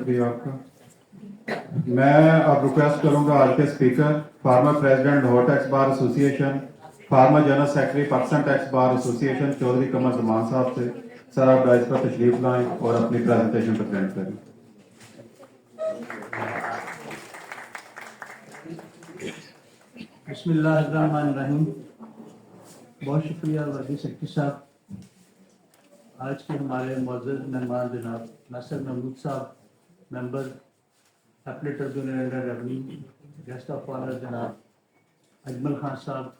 शुक्रिया आपका। मैं अब रिक्वेस्ट करूंगा आज के speaker former president Lahore tax bar association, former general secretary Pakistan tax bar association Chaudhry Qamar Zaman sahab से। सर आप डाइस पर तशरीफ लाएं और अपनी प्रेजेंटेशन प्रेजेंट करें। बिस्मिल्लाहिर्रहमानिर्रहीम। बहुत शुक्रिया वर्दी सेक्रेटरी साहब। आज के हमारे मुअज़्ज़ज़ मेहमान जनाब Nasir Mahmood sahab, member appellate tribunal under revenue, guest of honour जनाब Ajmal Khan sahab,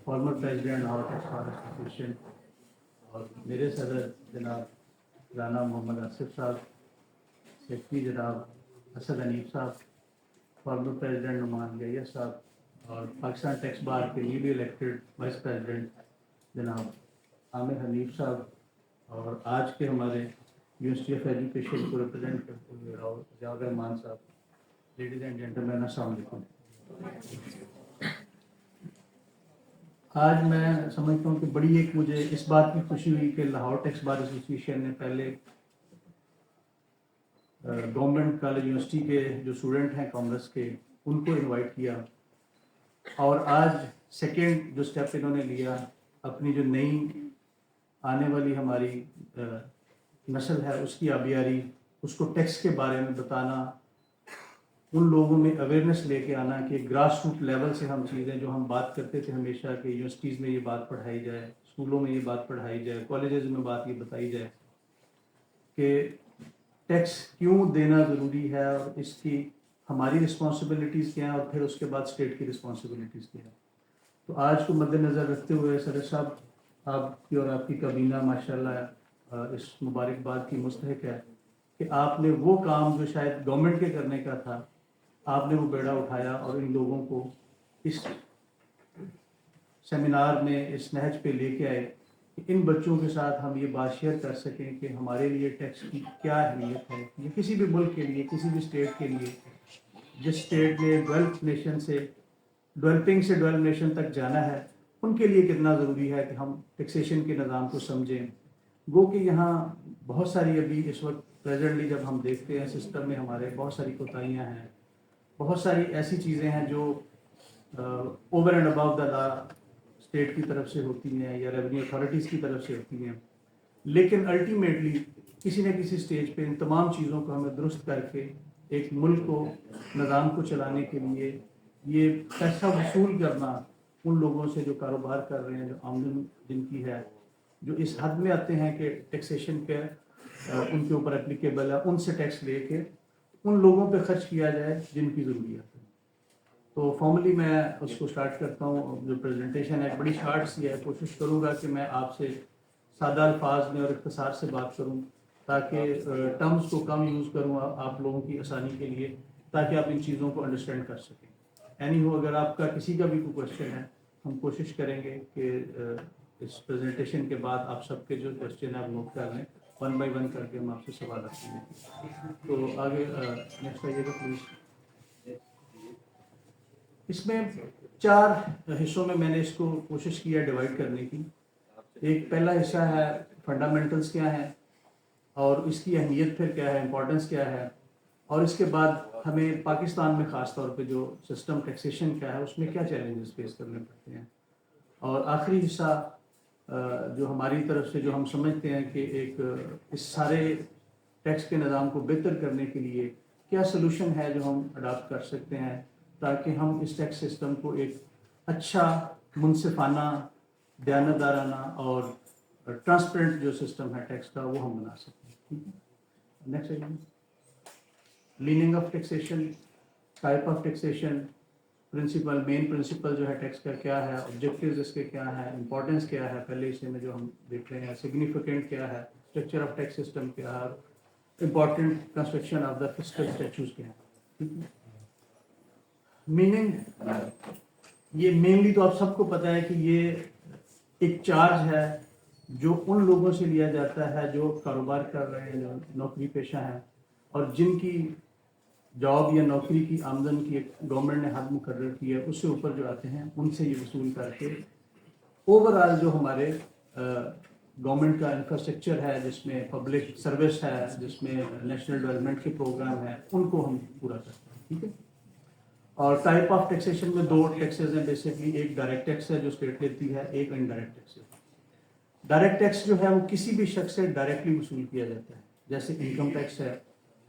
former president Lahore tax bar association, और मेरे सदर जनाब राना मोहम्मद आसिफ साहब, सेक्रेटरी जनाब असद हनीफ साहब, फॉर्मर प्रेसिडेंट नुमान गैया साहब, और पाकिस्तान टैक्स बार के न्यूली इलेक्टेड वाइस प्रेसिडेंट जनाब आमिर हनीफ साहब, और आज के हमारे यूनिवर्सिटी ऑफ एजुकेशन को रिप्रेजेंट करते हुए जवाहर रहमान साहब। लेडीज़ एंड जेंटलमैन, अस्सलाम वालेकुम। आज मैं समझता हूँ कि बड़ी एक मुझे इस बात की खुशी हुई कि लाहौर टैक्स बार एसोसिएशन ने पहले गवर्नमेंट कॉलेज यूनिवर्सिटी के जो स्टूडेंट हैं कॉमर्स के, उनको इनवाइट किया, और आज सेकेंड जो स्टेप इन्होंने लिया, अपनी जो नई आने वाली हमारी नस्ल है उसकी आबियारी, उसको टैक्स के बारे में बताना, उन लोगों में अवेयरनेस लेके आना कि ग्रास रूट लेवल से हम चीज़ें जो हम बात करते थे हमेशा कि यूनिवर्सिटीज़ में ये बात पढ़ाई जाए, स्कूलों में ये बात पढ़ाई जाए, कॉलेजेस में बात ये बताई जाए कि टैक्स क्यों देना ज़रूरी है और इसकी हमारी रिस्पॉन्सिबिलिटीज़ क्या हैं, और फिर उसके बाद स्टेट की रिस्पॉन्सिबिलिटीज़ क्या हैं। तो आज को मद्देनज़र रखते हुए सदर साहब, आपकी और आपकी काबीना माशाल्लाह इस मुबारकबाद की मुस्तहिक है कि आपने वो काम जो शायद गवर्नमेंट के करने का था, आपने वो बेड़ा उठाया और इन लोगों को इस सेमिनार में इस नहज पे लेके आए कि इन बच्चों के साथ हम ये बात शेयर कर सकें कि हमारे लिए टैक्स की क्या अहमियत है, या किसी भी मुल्क के लिए, किसी भी स्टेट के लिए, जिस स्टेट ने डेवलपिंग से डेवलप नेशन तक जाना है, उनके लिए कितना ज़रूरी है कि हम टैक्सेशन के निज़ाम को समझें। गो कि यहाँ बहुत सारी अभी इस वक्त प्रेजेंटली जब हम देखते हैं सिस्टम में हमारे बहुत सारी कोताहियाँ हैं, बहुत सारी ऐसी चीज़ें हैं जो over and above the law state की तरफ से होती हैं या रेवेन्यू अथॉरिटीज़ की तरफ से होती हैं, लेकिन अल्टीमेटली किसी न किसी स्टेज पे इन तमाम चीज़ों को हमें दुरुस्त करके एक मुल्क को, निज़ाम को चलाने के लिए ये पैसा वसूल करना उन लोगों से जो कारोबार कर रहे हैं, जो आमदन जिनकी है, जो इस हद में आते हैं कि टैक्सेशन के उनके ऊपर एप्लीकेबल है, उनसे टैक्स लेके उन लोगों पे खर्च किया जाए जिनकी ज़रूरियात है। तो फॉर्मली मैं उसको स्टार्ट करता हूँ। जो प्रेजेंटेशन है बड़ी शार्ट सी है, कोशिश करूँगा कि मैं आपसे सादा अल्फाज में और इख्तिसार से बात करूँ ताकि टर्म्स को कम यूज़ करूँ आप लोगों की आसानी के लिए, ताकि आप इन चीज़ों को अंडरस्टैंड कर सकें। एनी हो, अगर आपका किसी का भी कोई क्वेश्चन है, हम कोशिश करेंगे कि इस प्रेजेंटेशन के बाद आप सबके जो क्वेश्चन है आप नोट कर लें, वन बाय वन करके हम आपसे सवाल रखेंगे। तो आगे नेक्स्ट आइएगा प्लीज़। इसमें 4 हिस्सों में मैंने इसको कोशिश किया डिवाइड करने की। एक पहला हिस्सा है फंडामेंटल्स क्या हैं और इसकी अहमियत फिर क्या है, इम्पोर्टेंस क्या है, और इसके बाद हमें पाकिस्तान में ख़ास तौर पे जो सिस्टम टैक्सेशन का है उसमें क्या चैलेंजेस फेस करने पड़ते हैं, और आखिरी हिस्सा जो हमारी तरफ से जो हम समझते हैं कि एक इस सारे टैक्स के निज़ाम को बेहतर करने के लिए क्या सलूशन है जो हम अडॉप्ट कर सकते हैं, ताकि हम इस टैक्स सिस्टम को एक अच्छा, मुनसिफाना, दयानतदाराना और ट्रांसपेरेंट जो सिस्टम है टैक्स का वो हम बना सकते हैं। ठीक है, नेक्स्ट आइए। Meaning of taxation, type of taxation, principle, main principle जो है टैक्स का क्या है, ऑब्जेक्टिव्स इसके क्या है, इंपॉर्टेंस क्या है पहले हिस्से में जो हम देख रहे हैं, सिग्निफिकेंट क्या है, स्ट्रक्चर ऑफ टैक्स सिस्टम क्या है, important construction of the fiscal statutes क्या है। मीनिंग, ये मेनली तो आप सबको पता है कि ये एक चार्ज है जो उन लोगों से लिया जाता है जो कारोबार कर रहे हैं, जो नौकरी पेशा हैं, और जिनकी जॉब या नौकरी की आमदन की एक गवर्नमेंट ने हद मुकर्रर की है, उससे ऊपर जो आते हैं उनसे ये वसूल करके ओवरऑल जो हमारे गवर्नमेंट का इंफ्रास्ट्रक्चर है, जिसमें पब्लिक सर्विस है, जिसमें नेशनल डेवलपमेंट के प्रोग्राम हैं, उनको हम पूरा करते हैं। ठीक है। और टाइप ऑफ टैक्सेशन में 2 टैक्सेस हैं बेसिकली, एक डायरेक्ट टैक्स है जो स्टेट लेती है, एक इनडायरेक्ट टैक्स है। डायरेक्ट टैक्स जो है वो किसी भी शख्स से डायरेक्टली वसूल किया जाता है, जैसे इनकम टैक्स है,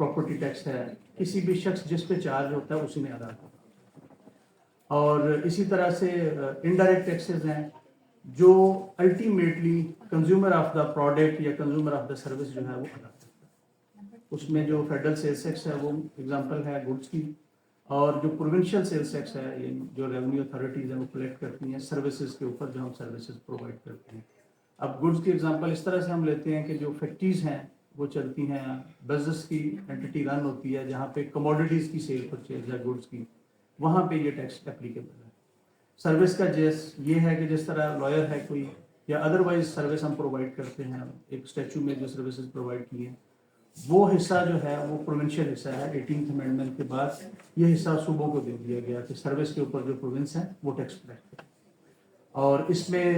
प्रॉपर्टी टैक्स है, किसी भी शख्स जिस पे चार्ज होता है उसी ने अदा करना। और इसी तरह से इनडायरेक्ट टैक्सेस हैं जो ultimately consumer of the product या कंज्यूमर ऑफ द सर्विस जो है वो अदा करता है। उसमें जो फेडरल सेल्स टैक्स है वो एग्जांपल है गुड्स की, और जो प्रोविंशियल सेल्स टैक्स है ये जो रेवेन्यू अथॉरिटीज़ हैं वो कलेक्ट करती हैं सर्विसेज के ऊपर जो हम सर्विसेज प्रोवाइड करते हैं। अब गुड्स की एग्जांपल इस तरह से हम लेते हैं कि जो फैक्ट्रीज हैं वो चलती हैं, बिजनेस की एंटिटी रन होती है जहाँ पे कमोडिटीज़ की सेल परचेज है गुड्स की, वहाँ पे ये टैक्स एप्लीकेबल है। सर्विस का ये है कि जिस तरह लॉयर है कोई या अदरवाइज सर्विस हम प्रोवाइड करते हैं, एक स्टैचू में जो सर्विसेज प्रोवाइड की हैं वो हिस्सा जो है वो प्रोविंशियल हिस्सा है। 18th अमेंडमेंट के बाद ये हिस्सा सूबों को दे दिया गया कि सर्विस के ऊपर जो प्रोविंस है वो टैक्स कलेक्ट करें। और इसमें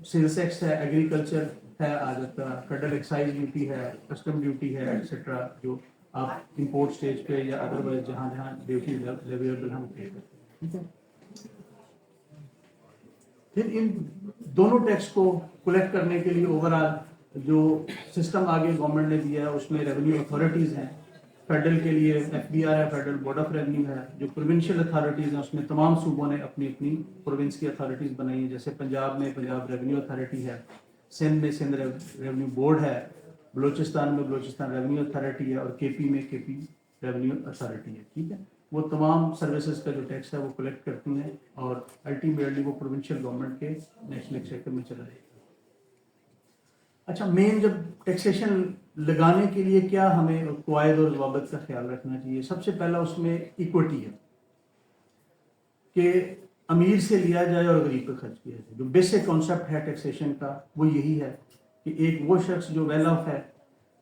सेल्स टैक्स है, एग्रीकल्चर है, आ जाता है फेडरल एक्साइज ड्यूटी है, कस्टम ड्यूटी है, एक्सेट्रा, जो आप इंपोर्ट स्टेज पे या अदरवाइज जहाँ जहाँ ड्यूटी लेविएबल हम पे करते हैं। ठीक है। फिर इन दोनों टैक्स को कलेक्ट करने के लिए ओवरऑल जो सिस्टम आगे गवर्नमेंट ने दिया है उसमें रेवेन्यू अथॉरिटीज़ हैं। फेडरल के लिए FBR है, फेडरल बोर्ड ऑफ रेवेन्यू है। जो प्रोविंशियल अथॉरिटीज़ हैं उसमें तमाम सूबों ने अपनी अपनी प्रोविंस की अथॉरिटीज़ बनाई है, जैसे पंजाब में पंजाब रेवेन्यू अथॉरिटी है, सिंध में सिंध रेवेन्यू बोर्ड है, बलूचिस्तान में बलूचिस्तान रेवेन्यू अथॉरिटी है, और KP में KP रेवेन्यू अथॉरिटी है। ठीक है। वो तमाम सर्विसेज का जो टैक्स है वो कलेक्ट करती हैं और अल्टीमेटली वो प्रोविंशियल गवर्नमेंट के नेशनल एक्सचेकर में चला जाएगा। अच्छा, मेन जब टैक्सेशन लगाने के लिए क्या हमें कवायद और ज़वाबित का ख्याल रखना चाहिए? सबसे पहला उसमें इक्विटी है कि अमीर से लिया जाए और गरीब पे खर्च किया जाए। जो बेसिक कॉन्सेप्ट है टैक्सेशन का वो यही है कि एक वो शख्स जो वेल ऑफ है,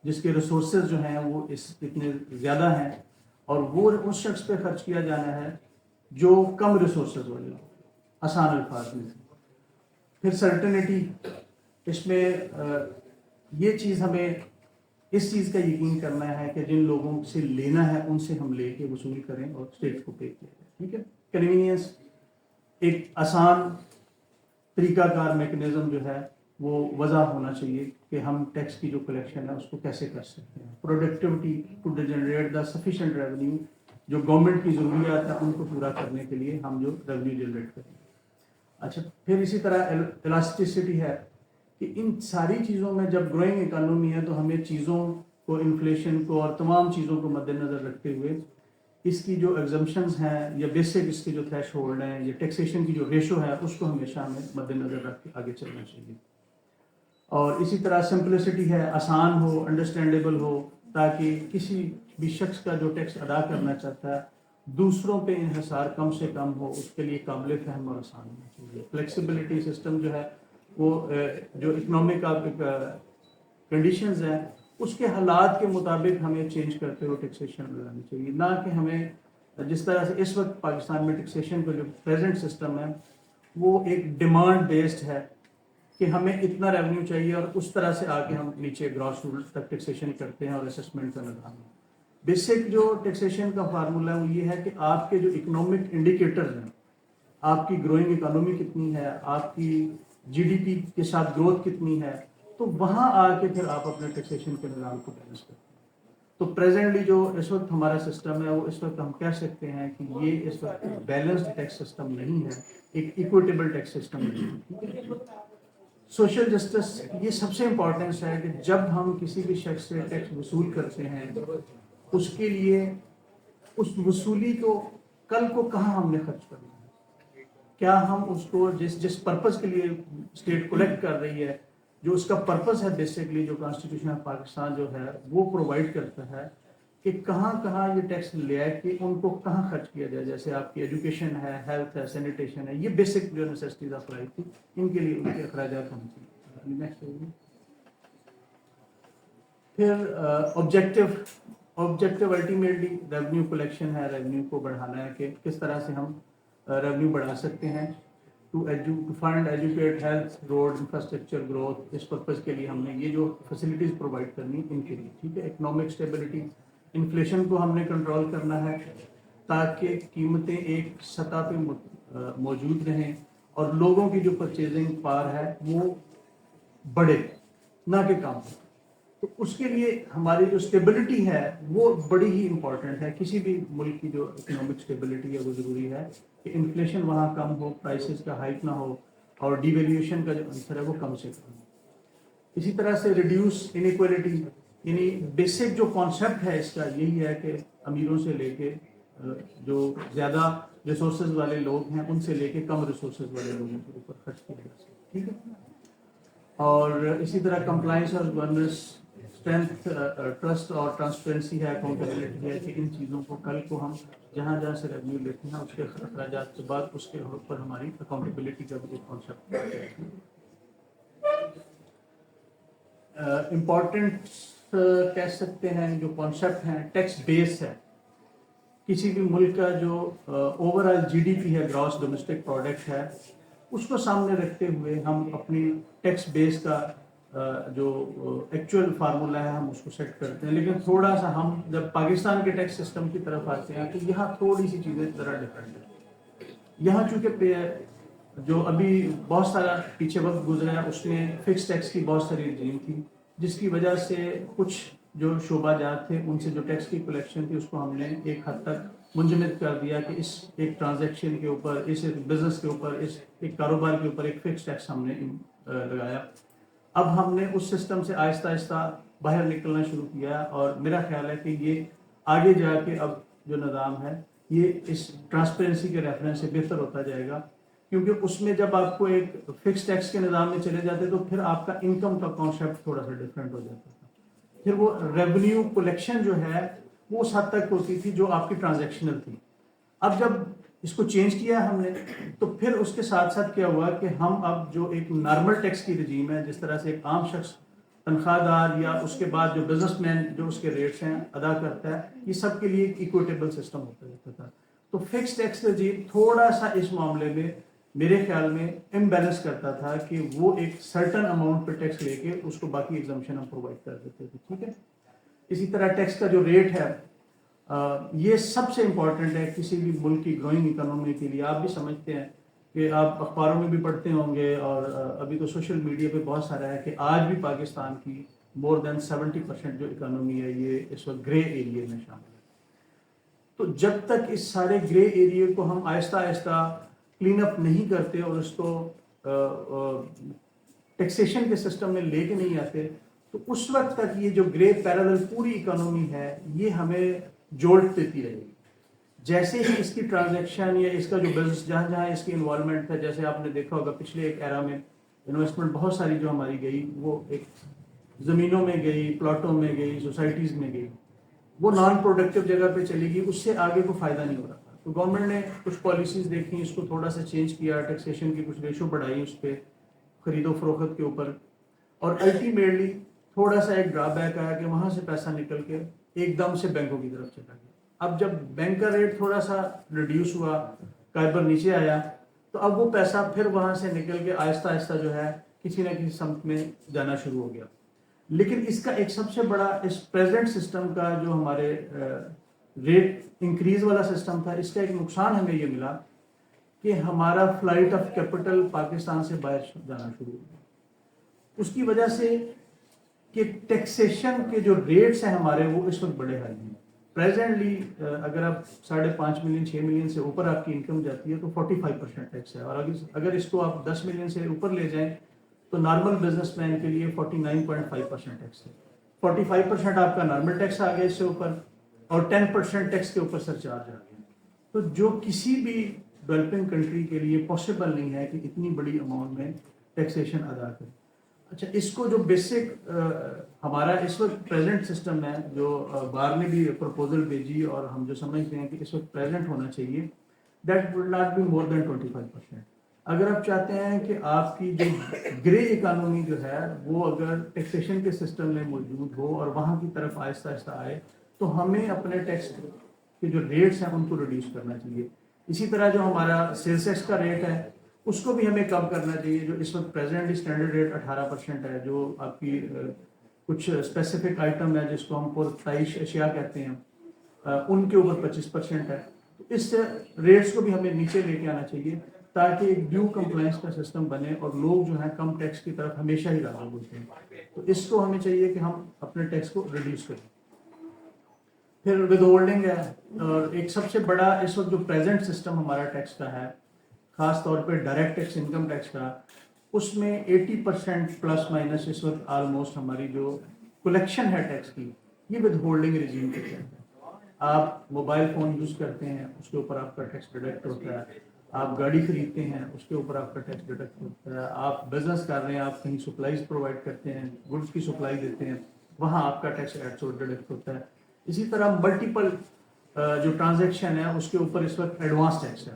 जिसके रिसोर्सेज जो हैं वो इतने ज़्यादा हैं, और वो उस शख्स पे खर्च किया जाना है जो कम रिसोर्सेज वाले, आसान अल्फाज में। फिर सर्टेनिटी, इसमें ये चीज़ हमें इस चीज़ का यकीन करना है कि जिन लोगों से लेना है उनसे हम लेके वसूल करें और स्टेट को पे किया जाए। ठीक है। कन्वीनियंस, एक आसान तरीकाकार मैकेनिज्म जो है वो वजह होना चाहिए कि हम टैक्स की जो कलेक्शन है उसको कैसे कर सकते हैं। Productivity to generate the sufficient revenue, जो गवर्नमेंट की ज़रूरियात है उनको पूरा करने के लिए हम जो रेवेन्यू जनरेट करें। अच्छा, फिर इसी तरह इलास्टिसिटी है कि इन सारी चीज़ों में जब ग्रोइंग इकोनॉमी है तो हमें चीज़ों को, इन्फ्लेशन को और तमाम चीज़ों को मद्देनज़र रखते हुए इसकी जो एग्जम्पशंस हैं या बेसिक इसके जो थ्रेश होल्ड हैं या टैक्सेशन की जो रेशो है उसको हमेशा हमें मद्देनज़र रख के आगे चलना चाहिए। और इसी तरह सिंपलिसिटी है, आसान हो, अंडरस्टैंडेबल हो, ताकि किसी भी शख्स का जो टैक्स अदा करना चाहता है दूसरों पे इन्हिसार कम से कम हो, उसके लिए काबिल फहम और आसान होना चाहिए। फ्लेक्सिबिलिटी सिस्टम जो है वो जो इकनॉमिक कंडीशंस हैं उसके हालात के मुताबिक हमें चेंज करते हुए टैक्सेशन लगानी चाहिए, ना कि हमें जिस तरह से इस वक्त पाकिस्तान में टैक्सेशन का जो प्रेजेंट सिस्टम है वो एक डिमांड बेस्ड है कि हमें इतना रेवेन्यू चाहिए और उस तरह से आके हम नीचे ग्रॉस रूट तक टैक्सेशन करते हैं और असेसमेंट का निज़ाम है। बेसिक जो टैक्सेशन का फार्मूला है वो ये है कि आपके जो इकोनॉमिक इंडिकेटर्स हैं, आपकी ग्रोइंग इकोनॉमी कितनी है, आपकी GDP के साथ ग्रोथ कितनी है, तो वहाँ आके फिर आप अपने टैक्सेशन के निज़ाम को बैलेंस करते हैं। तो प्रेजेंटली जो इस वक्त हमारा सिस्टम है वो इस वक्त हम कह सकते हैं कि ये इस वक्त बैलेंस्ड टैक्स सिस्टम नहीं है, एक इक्विटेबल टैक्स सिस्टम नहीं है। सोशल जस्टिस, ये सबसे इम्पोर्टेंस है कि जब हम किसी भी शख्स से टैक्स वसूल करते हैं उसके लिए उस वसूली को कल को कहाँ हमने खर्च करना है, क्या हम उसको जिस पर्पस के लिए स्टेट कलेक्ट कर रही है, जो उसका पर्पस है बेसिकली जो कॉन्स्टिट्यूशन ऑफ पाकिस्तान जो है वो प्रोवाइड करता है कि कहाँ कहाँ ये टैक्स ले आए कि उनको कहाँ खर्च किया जाए। जैसे आपकी एजुकेशन है, हेल्थ है, सैनिटेशन है, ये बेसिक जो नेसेसिटीज ऑफ लाइफ थी, इनके लिए उनके अखराजात होने चाहिए। नेक्स्ट चाहिए। फिर ऑब्जेक्टिव अल्टीमेटली रेवेन्यू कलेक्शन है, रेवेन्यू को बढ़ाना है कि किस तरह से हम रेवेन्यू बढ़ा सकते हैं। To fund educate health road infrastructure growth, इस पर्पज़ के लिए हमने ये जो फैसिलिटीज़ प्रोवाइड करनी इनके लिए, ठीक है। इकोनॉमिक स्टेबिलिटी, इन्फ्लेशन को हमने कंट्रोल करना है ताकि कीमतें एक सतह पे मौजूद रहें और लोगों की जो परचेजिंग पावर है वो बढ़े, ना कि कम हो। तो उसके लिए हमारी जो स्टेबिलिटी है वो बड़ी ही इम्पोर्टेंट है। किसी भी मुल्क की जो इकोनॉमिक स्टेबिलिटी है वो ज़रूरी है कि इन्फ्लेशन वहाँ कम हो, प्राइसेस का हाइक ना हो और डिवेल्यूएशन का जो अंतर है वो कम से कम हो। इसी तरह से रिड्यूस इनइक्वालिटी, यानी बेसिक जो कॉन्सेप्ट है इसका यही है कि अमीरों से लेके जो ज़्यादा रिसोर्सेज वाले लोग हैं उनसे लेके कम रिसोर्सेज वाले लोगों के ऊपर खर्च किया जा सके, ठीक है। और इसी तरह कंप्लाइंस और गवर्नेंस, स्ट्रेंथ, ट्रस्ट और ट्रांसपेरेंसी है, अकाउंटेबिलिटी है कि इन चीज़ों को कल को हम जहाँ जहाँ से रेवेन्यू लेते हैं उसके अखराजात के बाद उसके ऊपर हमारी अकाउंटेबिलिटी का भी एक कॉन्सेप्ट इम्पॉर्टेंट कह सकते हैं। जो कॉन्सेप्ट हैं टैक्स बेस है, किसी भी मुल्क का जो ओवरऑल जीडीपी है, ग्रॉस डोमेस्टिक प्रोडक्ट है, उसको सामने रखते हुए हम अपनी टैक्स बेस का जो एक्चुअल फार्मूला है हम उसको सेट करते हैं। लेकिन थोड़ा सा हम जब पाकिस्तान के टैक्स सिस्टम की तरफ आते हैं तो यहाँ थोड़ी सी चीज़ें ज़रा डिफरेंट है। यहाँ चूँकि जो अभी बहुत सारा पीछे वक्त गुजरा है उसमें फिक्स टैक्स की बहुत सारी रजीम थी, जिसकी वजह से कुछ जो शोबाजात थे उनसे जो टैक्स की कलेक्शन थी उसको हमने एक हद तक मुंजमद कर दिया कि इस एक ट्रांजैक्शन के ऊपर, इस एक बिजनेस के ऊपर, इस एक कारोबार के ऊपर एक फिक्स टैक्स हमने लगाया। अब हमने उस सिस्टम से आहिस्ता आहिस्ता बाहर निकलना शुरू किया और मेरा ख्याल है कि ये आगे जाके अब जो निज़ाम है ये इस ट्रांसपेरेंसी के रेफरेंस से बेहतर होता जाएगा, क्योंकि उसमें जब आपको एक फिक्स टैक्स के निज़ाम में चले जाते तो फिर आपका इनकम का कॉन्सेप्ट थोड़ा सा डिफरेंट हो जाता था। फिर वो रेवेन्यू कलेक्शन जो है वो उस हद तक होती थी जो आपकी ट्रांजैक्शनल थी। अब जब इसको चेंज किया हमने तो फिर उसके साथ साथ क्या हुआ कि हम अब जो एक नॉर्मल टैक्स की रजीम है, जिस तरह से एक आम शख्स तनख्वाहदार या उसके बाद जो बिजनेसमैन जो उसके रेट्स हैं अदा करता है, ये सब के लिए एक इक्विटेबल सिस्टम होता रहता था। तो फिक्स टैक्स रजीम थोड़ा सा इस मामले में मेरे ख्याल में इम्बैलेंस करता था कि वो एक सर्टन अमाउंट पे टैक्स लेके उसको बाकी एग्जम्पशन हम प्रोवाइड कर देते थे, ठीक है। इसी तरह टैक्स का जो रेट है ये सबसे इम्पॉर्टेंट है किसी भी मुल्क की ग्रोइंग इकोनॉमी के लिए। आप भी समझते हैं कि आप अखबारों में भी पढ़ते होंगे और अभी तो सोशल मीडिया पे बहुत सारा है कि आज भी पाकिस्तान की मोर देन 70% जो इकोनॉमी है ये इस वक्त ग्रे एरिया में शामिल है। तो जब तक इस सारे ग्रे एरिया को हम आहिस्ता आहिस्ता क्लीन अप नहीं करते और उसको टैक्सेशन के सिस्टम में लेके नहीं आते तो उस वक्त तक ये जो ग्रे पैरेलल पूरी इकोनॉमी है ये हमें जोड़ देती रहेगी। जैसे ही इसकी ट्रांजैक्शन या इसका जो बिजनेस जहाँ जहाँ इसकी इन्वॉल्वमेंट था, जैसे आपने देखा होगा पिछले एक एरा में इन्वेस्टमेंट बहुत सारी जो हमारी गई वो एक ज़मीनों में गई, प्लॉटों में गई, सोसाइटीज़ में गई, वो नॉन प्रोडक्टिव जगह पे चली गई, उससे आगे को फ़ायदा नहीं हो रहा था। तो गवर्नमेंट ने कुछ पॉलिसीज़ देखी, इसको थोड़ा सा चेंज किया, टैक्सेशन की कुछ रेशो बढ़ाई उस पर, खरीदो फरोख्त के ऊपर, और अल्टीमेटली थोड़ा सा एक ड्रॉबैक आया कि वहाँ से पैसा निकल के एकदम से बैंकों की तरफ चला गया। अब जब बैंक का रेट थोड़ा सा रिड्यूस हुआ, काइबर नीचे आया, तो अब वो पैसा फिर वहाँ से निकल के आहिस्ता आहिस्ता जो है किसी न किसी सम्त में जाना शुरू हो गया। लेकिन इसका एक सबसे बड़ा इस प्रेजेंट सिस्टम का जो हमारे रेट इंक्रीज वाला सिस्टम था, इसका एक नुकसान हमें ये मिला कि हमारा फ्लाइट ऑफ कैपिटल पाकिस्तान से बाहर जाना शुरू हो गया। उसकी वजह से कि टैक्सेशन के जो रेट्स हैं हमारे वो इस वक्त बड़े हाई हैं। प्रेजेंटली अगर आप 5.5 मिलियन 6 मिलियन से ऊपर आपकी इनकम जाती है तो 45% टैक्स है, और अगर इसको आप 10 मिलियन से ऊपर ले जाएं तो नॉर्मल बिजनेसमैन के लिए 49.5% टैक्स है। 45% आपका नॉर्मल टैक्स आ गया इससे ऊपर, और 10% टैक्स के ऊपर सरचार्ज आ गया। तो जो किसी भी डेवलपिंग कंट्री के लिए पॉसिबल नहीं है कि इतनी बड़ी अमाउंट में टैक्सेशन अदा करे। अच्छा, इसको जो बेसिक हमारा इस वक्त प्रेजेंट सिस्टम है, जो बार ने भी प्रपोजल भेजी और हम जो समझते हैं कि इस वक्त प्रेजेंट होना चाहिए, that would not be more than 25%। अगर आप चाहते हैं कि आपकी जो ग्रे इकोनॉमी जो है वो अगर टैक्सेशन के सिस्टम में मौजूद हो और वहाँ की तरफ आहिस्ता आहिस्ता आए, तो हमें अपने टैक्स के जो रेट्स हैं उनको रिड्यूस करना चाहिए। इसी तरह जो हमारा सेल्स टैक्स का रेट है اس کو بھی ہمیں کم کرنا چاہیے. جو اس وقت پریزنٹلی اسٹینڈرڈ ریٹ 18% ہے, جو آپ کی کچھ اسپیسیفک آئٹم ہے جس کو ہم پرتعیش اشیاء کہتے ہیں, ان کے اوپر 25% ہے. تو اس ریٹس کو بھی ہمیں نیچے لے کے آنا چاہیے تاکہ ایک ڈیو کمپلائنس کا سسٹم بنے اور لوگ جو ہیں کم ٹیکس کی طرف ہمیشہ ہی راغب ہوتے ہیں. تو اس کو ہمیں چاہیے کہ ہم اپنے ٹیکس کو ریڈیوس کریں. پھر ود ہولڈنگ ہے, اور ایک سب سے بڑا اس وقت جو پریزنٹ سسٹم ہمارا ٹیکس کا ہے, خاص طور پہ ڈائریکٹ ٹیکس, انکم ٹیکس کا, اس میں 80% پلس مائنس اس وقت آلموسٹ ہماری جو کلیکشن ہے ٹیکس کی, یہ ود ہولڈنگ رجیم کے تحت ہے. آپ موبائل فون یوز کرتے ہیں, اس کے اوپر آپ کا ٹیکس ڈیڈکٹ ہوتا ہے. آپ گاڑی خریدتے ہیں, اس کے اوپر آپ کا ٹیکس ڈیڈکٹ ہوتا ہے. آپ بزنس کر رہے ہیں, آپ کہیں سپلائیز پرووائڈ کرتے ہیں, گڈس کی سپلائی دیتے ہیں, وہاں آپ کا ٹیکس ڈیڈکٹ ہوتا ہے. اسی طرح ملٹیپل جو ٹرانزیکشن ہے اس کے اوپر اس وقت ایڈوانس ٹیکس ہے,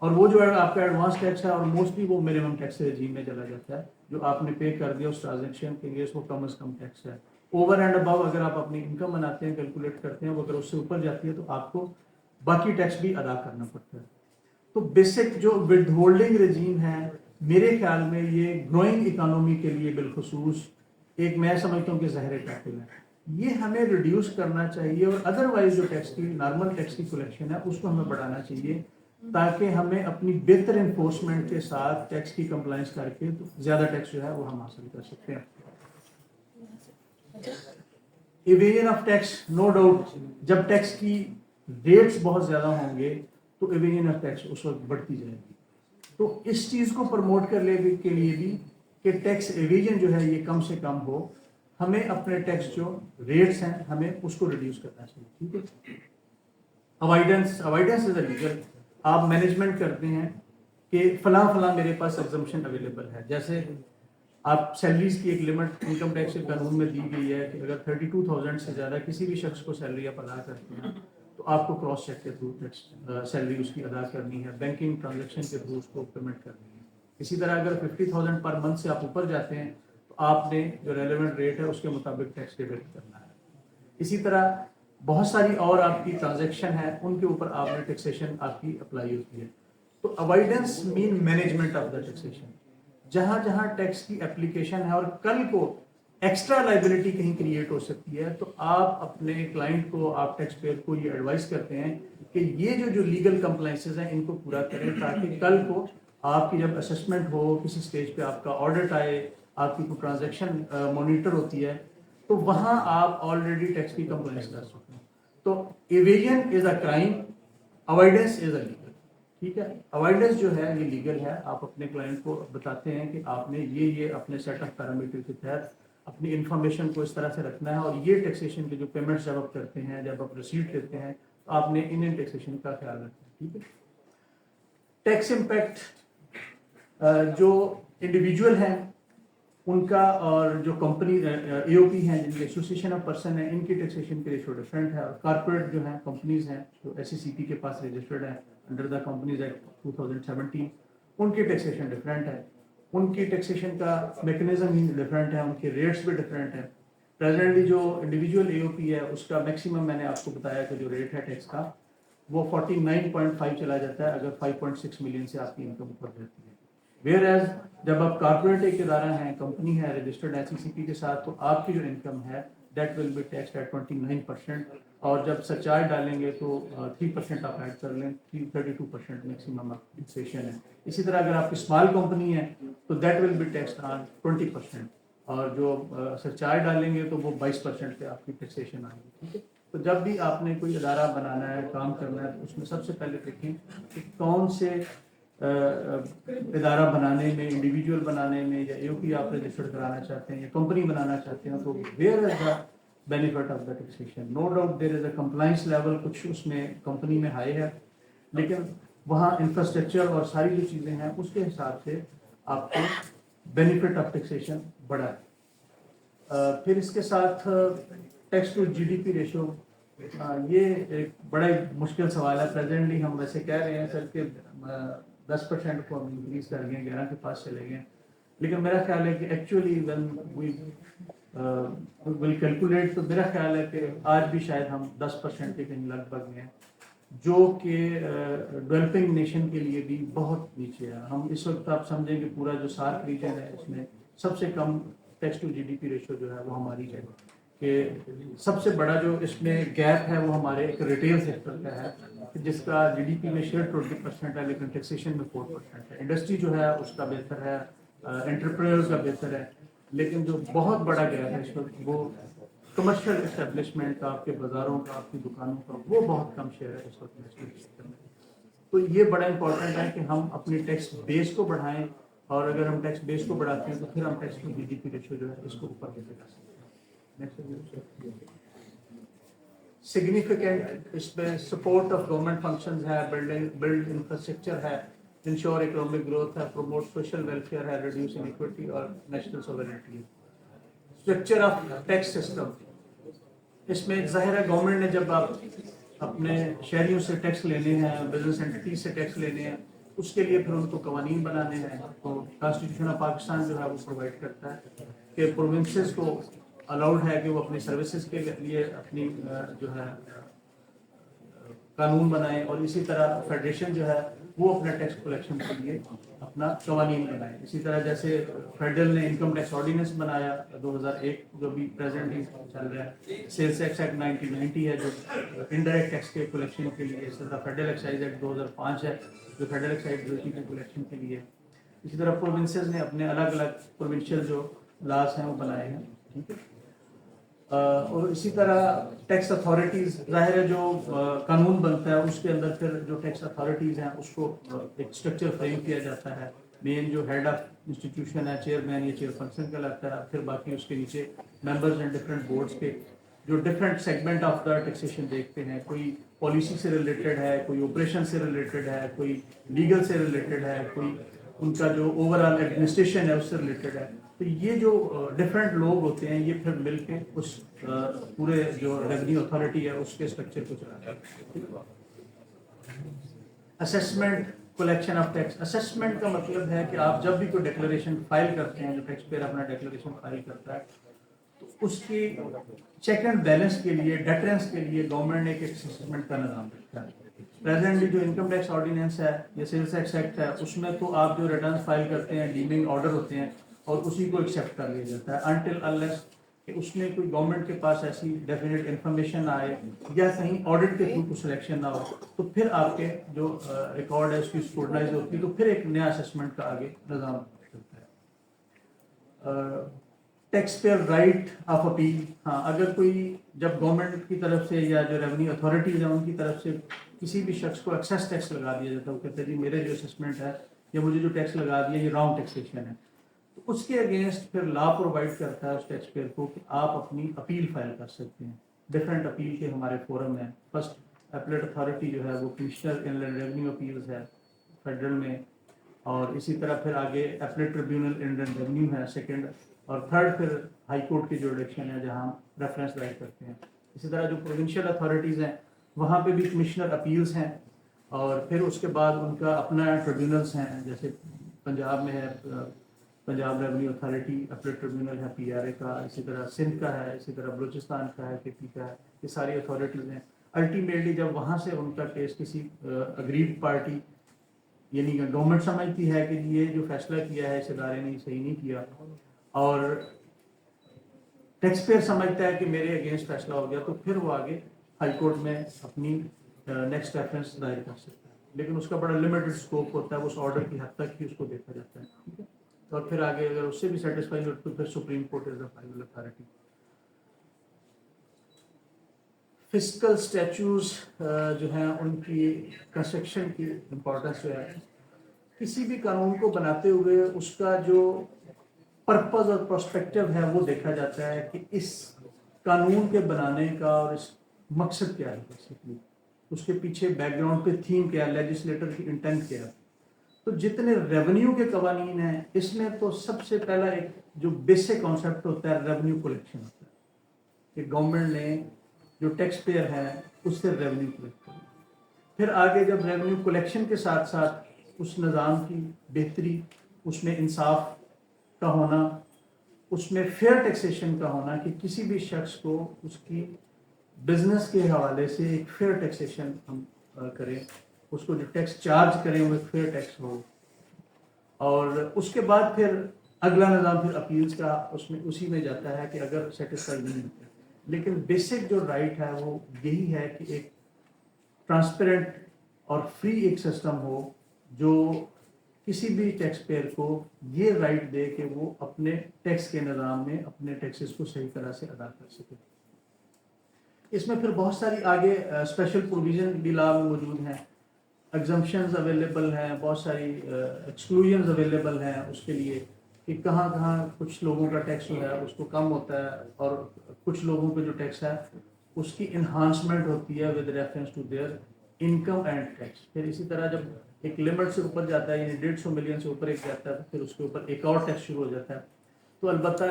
اور وہ جو آپ کا ایڈوانس ٹیکس ہے اور موسٹلی وہ منیمم ٹیکس رجیم میں چلا جاتا ہے. جو آپ نے پے کر دیا اس ٹرانزیکشن کے لیے, اس کو کم از کم ٹیکس ہے. اوور اینڈ ابو اگر آپ اپنی انکم بناتے ہیں, کیلکولیٹ کرتے ہیں, وہ اگر اس سے اوپر جاتی ہے تو آپ کو باقی ٹیکس بھی ادا کرنا پڑتا ہے. تو بیسک جو ود ہولڈنگ رجیم ہے, میرے خیال میں یہ گروئنگ اکانومی کے لیے بالخصوص ایک, میں سمجھتا ہوں کہ زہر قاتل ہے. یہ ہمیں ریڈیوس کرنا چاہیے, اور ادروائز جو ٹیکس کی نارمل ٹیکس کی کلیکشن ہے اس کو ہمیں بڑھانا چاہیے تاکہ ہمیں اپنی بہتر انفورسمنٹ کے ساتھ ٹیکس کی کمپلائنس کر کے تو زیادہ ٹیکس جو ہے وہ ہم حاصل کر سکتے ہیں. Evasion of tax, no doubt جب ٹیکس کی ریٹس بہت زیادہ ہوں گے تو ایویژن آف ٹیکس اس وقت بڑھتی جائے گی. تو اس چیز کو پروموٹ کرنے کے لیے بھی کہ ٹیکس ایویژن جو ہے یہ کم سے کم ہو, ہمیں اپنے ٹیکس جو ریٹس ہیں ہمیں اس کو ریڈیوس کرنا چاہیے. ٹھیک ہے. Avoidance is a legal. آپ مینجمنٹ کرتے ہیں کہ فلاں میرے پاس ایگزمپشن اویلیبل ہے. جیسے آپ سیلریز کی ایک لمٹ انکم ٹیکس کے قانون میں دی گئی ہے کہ اگر 32,000 سے زیادہ کسی بھی شخص کو سیلری آپ ادا کرتے ہیں تو آپ کو کراس چیک کے تھرو سیلری اس کی ادا کرنی ہے, بینکنگ ٹرانزیکشن کے تھرو اس کو پیمنٹ کرنی ہے. اسی طرح اگر 50,000 پر منتھ سے آپ اوپر جاتے ہیں تو آپ نے جو ریلیونٹ ریٹ ہے اس کے مطابق ٹیکس ڈیڈکٹ کرنا ہے. اسی طرح بہت ساری اور آپ کی ٹرانزیکشن ہے, ان کے اوپر آپ نے ٹیکسیشن آپ کی اپلائی ہوتی ہے. تو اوائڈنس مین مینجمنٹ آف دا ٹیکسیشن. جہاں جہاں ٹیکس کی اپلیکیشن ہے اور کل کو ایکسٹرا لائبلٹی کہیں کریٹ ہو سکتی ہے, تو آپ اپنے کلائنٹ کو, آپ ٹیکس پیئر کو یہ ایڈوائز کرتے ہیں کہ یہ جو لیگل کمپلائنسز ہیں ان کو پورا کریں تاکہ کل کو آپ کی جب اسسمنٹ ہو, کسی سٹیج پہ آپ کا آڈٹ آئے, آپ کی کوئی ٹرانزیکشن مانیٹر ہوتی ہے, تو وہاں آپ آلریڈی ٹیکس کی کمپلائنس کر سکتے ہیں. تو evasion is a crime, avoidance is a legal. ٹھیک ہے. اوائڈنس جو ہے یہ لیگل ہے. آپ اپنے کلائنٹ کو بتاتے ہیں کہ آپ نے یہ اپنے سیٹ آف پیرامیٹر کے تحت اپنی انفارمیشن کو اس طرح سے رکھنا ہے, اور یہ ٹیکسیشن کے جو پیمنٹس جب آپ کرتے ہیں, جب آپ ریسیٹ لیتے ہیں, تو آپ نے ان ٹیکسیشن کا خیال رکھنا ہے. ٹھیک ہے. ٹیکس امپیکٹ جو انڈیویجول ہیں ان کا, اور جو کمپنی اے او پی ہیں جن کے ایسوسیشن آف پرسن ہیں, ان کی ٹیکسیشن کے ریشو ڈفرینٹ ہے. اور کارپوریٹ جو ہیں کمپنیز ہیں جو ایس سی سی پی کے پاس رجسٹرڈ ہیں انڈر دا کمپنیز ایکٹ 2017, ان کی ٹیکسیشن ڈفرینٹ ہے. ان کی ٹیکسیشن کا میکنزم ہی ڈفرینٹ ہے, ان کے ریٹس بھی ڈفرینٹ ہیں. پریزنٹلی جو انڈیویجول اے او پی ہے اس کا میکسیمم میں نے آپ کو بتایا کہ جو ریٹ ہے ٹیکس کا وہ 49.5 چلا جاتا ہے اگر 5.6 ملین سے آپ کی انکم اوپر رہتی ہے. ویئر ایز جب آپ کارپوریٹ ایک ادارہ ہیں, کمپنی ہے رجسٹرڈ ایس سی سی پی کے ساتھ, تو آپ کی جو انکم ہے that will be taxed at 29%, اور جب سرچارج ڈالیں گے تو 3% آپ ایڈ کر لیں, 32% میکسیمم ٹیکسیشن ہے. اسی طرح اگر آپ کی اسمال کمپنی ہے تو دیٹ ول بی ٹیکسڈ آن 20%, اور جو سرچارج ڈالیں گے تو وہ 22% پہ آپ کی ٹیکسیشن آئے گی. ٹھیک ہے. تو جب بھی آپ نے کوئی ادارہ بنانا ہے, کام کرنا ہے, تو اس میں سب سے پہلے دیکھیں کہ کون سے ادارہ بنانے میں, انڈیویجول بنانے میں, یا اے او پی آپ رجسٹر کرانا چاہتے ہیں یا کمپنی بنانا چاہتے ہیں, تو where is the benefit of the taxation. No doubt there is a compliance level کچھ اس میں کمپنی میں ہائی ہے, لیکن وہاں انفراسٹرکچر اور ساری جو چیزیں ہیں اس کے حساب سے آپ کو بینیفٹ آف ٹیکسیشن بڑا ہے. پھر اس کے ساتھ tax to G D P ratio, یہ ایک بڑا مشکل سوال ہے. پریزنٹلی ہم ویسے کہہ رہے ہیں سر کہ 10% کو ہم انکریز کر گئے, 11 کے پاس چلے گئے, لیکن میرا خیال ہے کہ actually when we will calculate, تو میرا خیال ہے کہ آج بھی شاید ہم 10% کے کہیں لگ بھگ ہیں. جو کہ ڈیولپنگ نیشن کے لیے بھی بہت نیچے ہے. ہم اس وقت آپ سمجھیں کہ پورا جو سارک ریجن ہے اس میں سب سے کم tax to G D P ratio جو ہے وہ ہماری ہے. کہ سب سے بڑا جو اس میں گیپ ہے وہ ہمارے ایک ریٹیل سیکٹر کا ہے جس کا جی ڈی پی میں شیئر 20% ہے لیکن ٹیکسیشن میں 4% ہے. انڈسٹری جو ہے اس کا بہتر ہے, انٹرپرینور کا بہتر ہے, لیکن جو بہت بڑا گیپ ہے اس وقت وہ کمرشل اسٹیبلشمنٹ کا, آپ کے بازاروں کا, آپ کی دکانوں کا, وہ بہت کم شیئر ہے اس وقت انڈسٹری سیکٹر میں. تو یہ بڑا امپورٹنٹ ہے کہ ہم اپنی ٹیکس بیس کو بڑھائیں, اور اگر ہم ٹیکس بیس کو بڑھاتے ہیں تو پھر ہم tax to G D P ratio جو ہے اس کو اوپر لے کے جا سکتے ہیں. سگنیفیکینٹ اس میں سپورٹ آف گورنمنٹ فنکشنز ہے, بلڈ انفراسٹرکچر ہے, انشور اکنامک گروتھ ہے, پروموٹ سوشل ویلفیئر ہے, ریڈیوس انیکوٹی اور national sovereignty. Structure of tax system, اس میں ظاہر ہے گورنمنٹ نے جب آپ اپنے شہریوں سے ٹیکس لینے ہیں, بزنس اینٹیز سے ٹیکس لینے ہیں, اس کے لیے پھر ان کو قوانین بنانے ہیں. تو کانسٹیٹیوشن آف پاکستان جو ہے وہ پرووائڈ کرتا ہے کہ پروونسز کو الاؤڈ ہے کہ وہ اپنی سروسز کے لیے اپنی جو ہے قانون بنائیں, اور اسی طرح فیڈریشن جو ہے وہ اپنا ٹیکس کلیکشن کے لیے اپنا قوانین بنائیں. اسی طرح جیسے فیڈرل نے انکم ٹیکس آرڈیننس بنایا 2001 جو بھی پریزنٹلی چل رہا ہے, سیلز ٹیکس ایکٹ 1990 ہے جو انڈائریکٹ ٹیکس کے کلیکشن کے لیے, اسی طرح فیڈرل ایکسائز ایکٹ 2005 ہے جو فیڈرل ایکسائز ڈیوٹی کے کلیکشن کے لیے. اسی طرح پروونسز نے اپنے الگ الگ پروونشل جو لاز ہیں وہ بنائے ہیں. ٹھیک ہے, اور اسی طرح ٹیکس اتھارٹیز, ظاہر ہے جو قانون بنتا ہے اس کے اندر پھر جو ٹیکس اتھارٹیز ہیں اس کو ایک اسٹرکچر فریم کیا جاتا ہے. مین جو ہیڈ آف انسٹیٹیوشن ہے, چیئرمین یا چیئر پرسن کا لگتا ہے, پھر باقی اس کے نیچے ممبرز ہیں ڈفرینٹ بورڈز کے جو different segment of the taxation دیکھتے ہیں. کوئی پالیسی سے ریلیٹڈ ہے, کوئی آپریشن سے ریلیٹڈ ہے, کوئی لیگل سے ریلیٹڈ ہے, کوئی ان کا جو اوور آل ایڈمنسٹریشن ہے اس سے ریلیٹڈ ہے. تو یہ جو ڈفرینٹ لوگ ہوتے ہیں یہ پھر مل کے اس پورے جو ریونیو اتھارٹی ہے اس کے اسٹرکچر کو چلاتے ہیں. Assessment collection of tax, assessment کا مطلب ہے کہ آپ جب بھی کوئی ڈیکلریشن فائل کرتے ہیں, جو ٹیکس پیئر اپنا ڈیکلریشن فائل کرتا ہے, تو اس کی چیک اینڈ بیلنس کے لیے, ڈیٹرنس کے لیے گورنمنٹ نے ایک اسسمنٹ کا نظام رکھا ہے. پریزنٹلی جو انکم ٹیکس آرڈیننس ہے یا سیلز ٹیکس ایکٹ ہے اس میں تو آپ جو ریٹرن فائل کرتے ہیں ڈیمنگ آرڈر ہوتے ہیں اور اسی کو ایکسیپٹ کر لیا جاتا ہے انٹل انلیس کہ اس میں کوئی گورنمنٹ کے پاس ایسی ڈیفینیٹ انفارمیشن آئے یا کہیں آڈٹ کے تھرو کچھ سلیکشن نہ ہو, تو پھر آپ کے جو ریکارڈ ہے اس کی اسکروٹنائز ہوتی ہے, تو پھر ایک نیا اسسمنٹ کا آگے نظام چلتا ہے. Tax payer right of appeal, ہاں اگر کوئی جب گورنمنٹ کی طرف سے یا جو ریونیو اتھارٹیز ہیں ان کی طرف سے کسی بھی شخص کو ایکسیس ٹیکس لگا دیا جاتا ہے, وہ کہتے ہیں جی میرے جو اسسمنٹ ہے یا مجھے جو ٹیکس لگا دیا یہ رانگ ٹیکسیشن ہے, تو اس کے اگینسٹ پھر لا پرووائڈ کرتا ہے اس ٹیکس پیئر کو کہ آپ اپنی اپیل فائل کر سکتے ہیں. ڈفرینٹ اپیل کے ہمارے فورم ہیں. فرسٹ اپلیٹ اتھارٹی جو ہے وہ کمشنر ان لینڈ ریونیو اپیلز ہے فیڈرل میں, اور اسی طرح پھر آگے اپلیٹ ٹریبیونل ان لینڈ ریونیو ہے سیکنڈ, اور تھرڈ پھر ہائی کورٹ کی جوڈکشن ہے جہاں ہم ریفرنس رائٹ کرتے ہیں. اسی طرح جو پروونشل اتھارٹیز ہیں وہاں پہ بھی کمشنر اپیلز ہیں, اور پھر اس کے بعد ان کا اپنا ٹریبیونلز ہیں. جیسے پنجاب میں ہے Punjab revenue authority appellate tribunal ہے پی آر اے کا, اسی طرح سندھ کا ہے, اسی طرح بلوچستان کا ہے, کے پی کا ہے. یہ ساری اتھارٹیز ہیں. الٹیمیٹلی جب وہاں سے ان کا کیس کسی اگریڈ پارٹی یعنی گورنمنٹ سمجھتی ہے کہ یہ جو فیصلہ کیا ہے اس ادارے نے صحیح نہیں کیا, اور ٹیکس پیئر سمجھتا ہے کہ میرے اگینسٹ فیصلہ ہو گیا, تو پھر وہ آگے ہائی کورٹ میں اپنی نیکسٹ ریفرنس دائر کر سکتا ہے. لیکن اس کا بڑا لمیٹڈ اسکوپ ہوتا ہے, اس آرڈر کی حد تک ہی اس کو دیکھا جاتا ہے. ٹھیک ہے, اور پھر آگے اگر اس سے بھی سیٹسفائی ہو تو پھر supreme court is the final authority. Fiscal statues جو ہیں ان کی کنسٹرکشن کی امپورٹنس جو ہے, کسی بھی قانون کو بناتے ہوئے اس کا جو پرپز اور پرسپیکٹو ہے وہ دیکھا جاتا ہے کہ اس قانون کے بنانے کا اور اس مقصد کیا ہے, بیسیکلی اس کے پیچھے بیک گراؤنڈ پہ تھیم کیا ہے, لیجسلیٹر کی انٹینٹ کیا ہے. تو جتنے ریونیو کے قوانین ہیں اس میں تو سب سے پہلا ایک جو بیسک کانسیپٹ ہوتا ہے ریونیو کلیکشن ہوتا ہے, کہ گورنمنٹ نے جو ٹیکس پیئر ہے اس سے ریونیو کلیکٹ کرنا. پھر آگے جب ریونیو کلیکشن کے ساتھ ساتھ اس نظام کی بہتری, اس میں انصاف کا ہونا, اس میں فیئر ٹیکسیشن کا ہونا, کہ کسی بھی شخص کو اس کی بزنس کے حوالے سے ایک فیئر ٹیکسیشن ہم करें, उसको जो टैक्स चार्ज करें वो एक फेयर टैक्स हो, और उसके बाद फिर अगला निज़ाम फिर अपील्स का उसमें उसी में जाता है कि अगर सेटिस्फाई नहीं होते। लेकिन बेसिक जो राइट है वो यही है कि एक ट्रांसपेरेंट और फ्री एक सिस्टम हो जो किसी भी टैक्स पेयर को ये राइट दे कि वो अपने टैक्स के निज़ाम में अपने टैक्सेस को सही तरह से अदा कर सके। इसमें फिर बहुत सारी आगे स्पेशल प्रोविजन भी लॉ में मौजूद हैं, एग्जम्पशंस अवेलेबल हैं, बहुत सारी एक्सक्लूजन्स अवेलेबल हैं उसके लिए कि कहाँ कहाँ कुछ लोगों का टैक्स जो है उसको कम होता है और कुछ लोगों पे जो टैक्स है उसकी इन्हांसमेंट होती है with reference to their income and tax. फिर इसी तरह जब एक लिमिट से ऊपर जाता है, यानी 150 मिलियन से ऊपर एक जाता है, तो फिर उसके ऊपर एक और टैक्स शुरू हो जाता है। तो अलबत्ता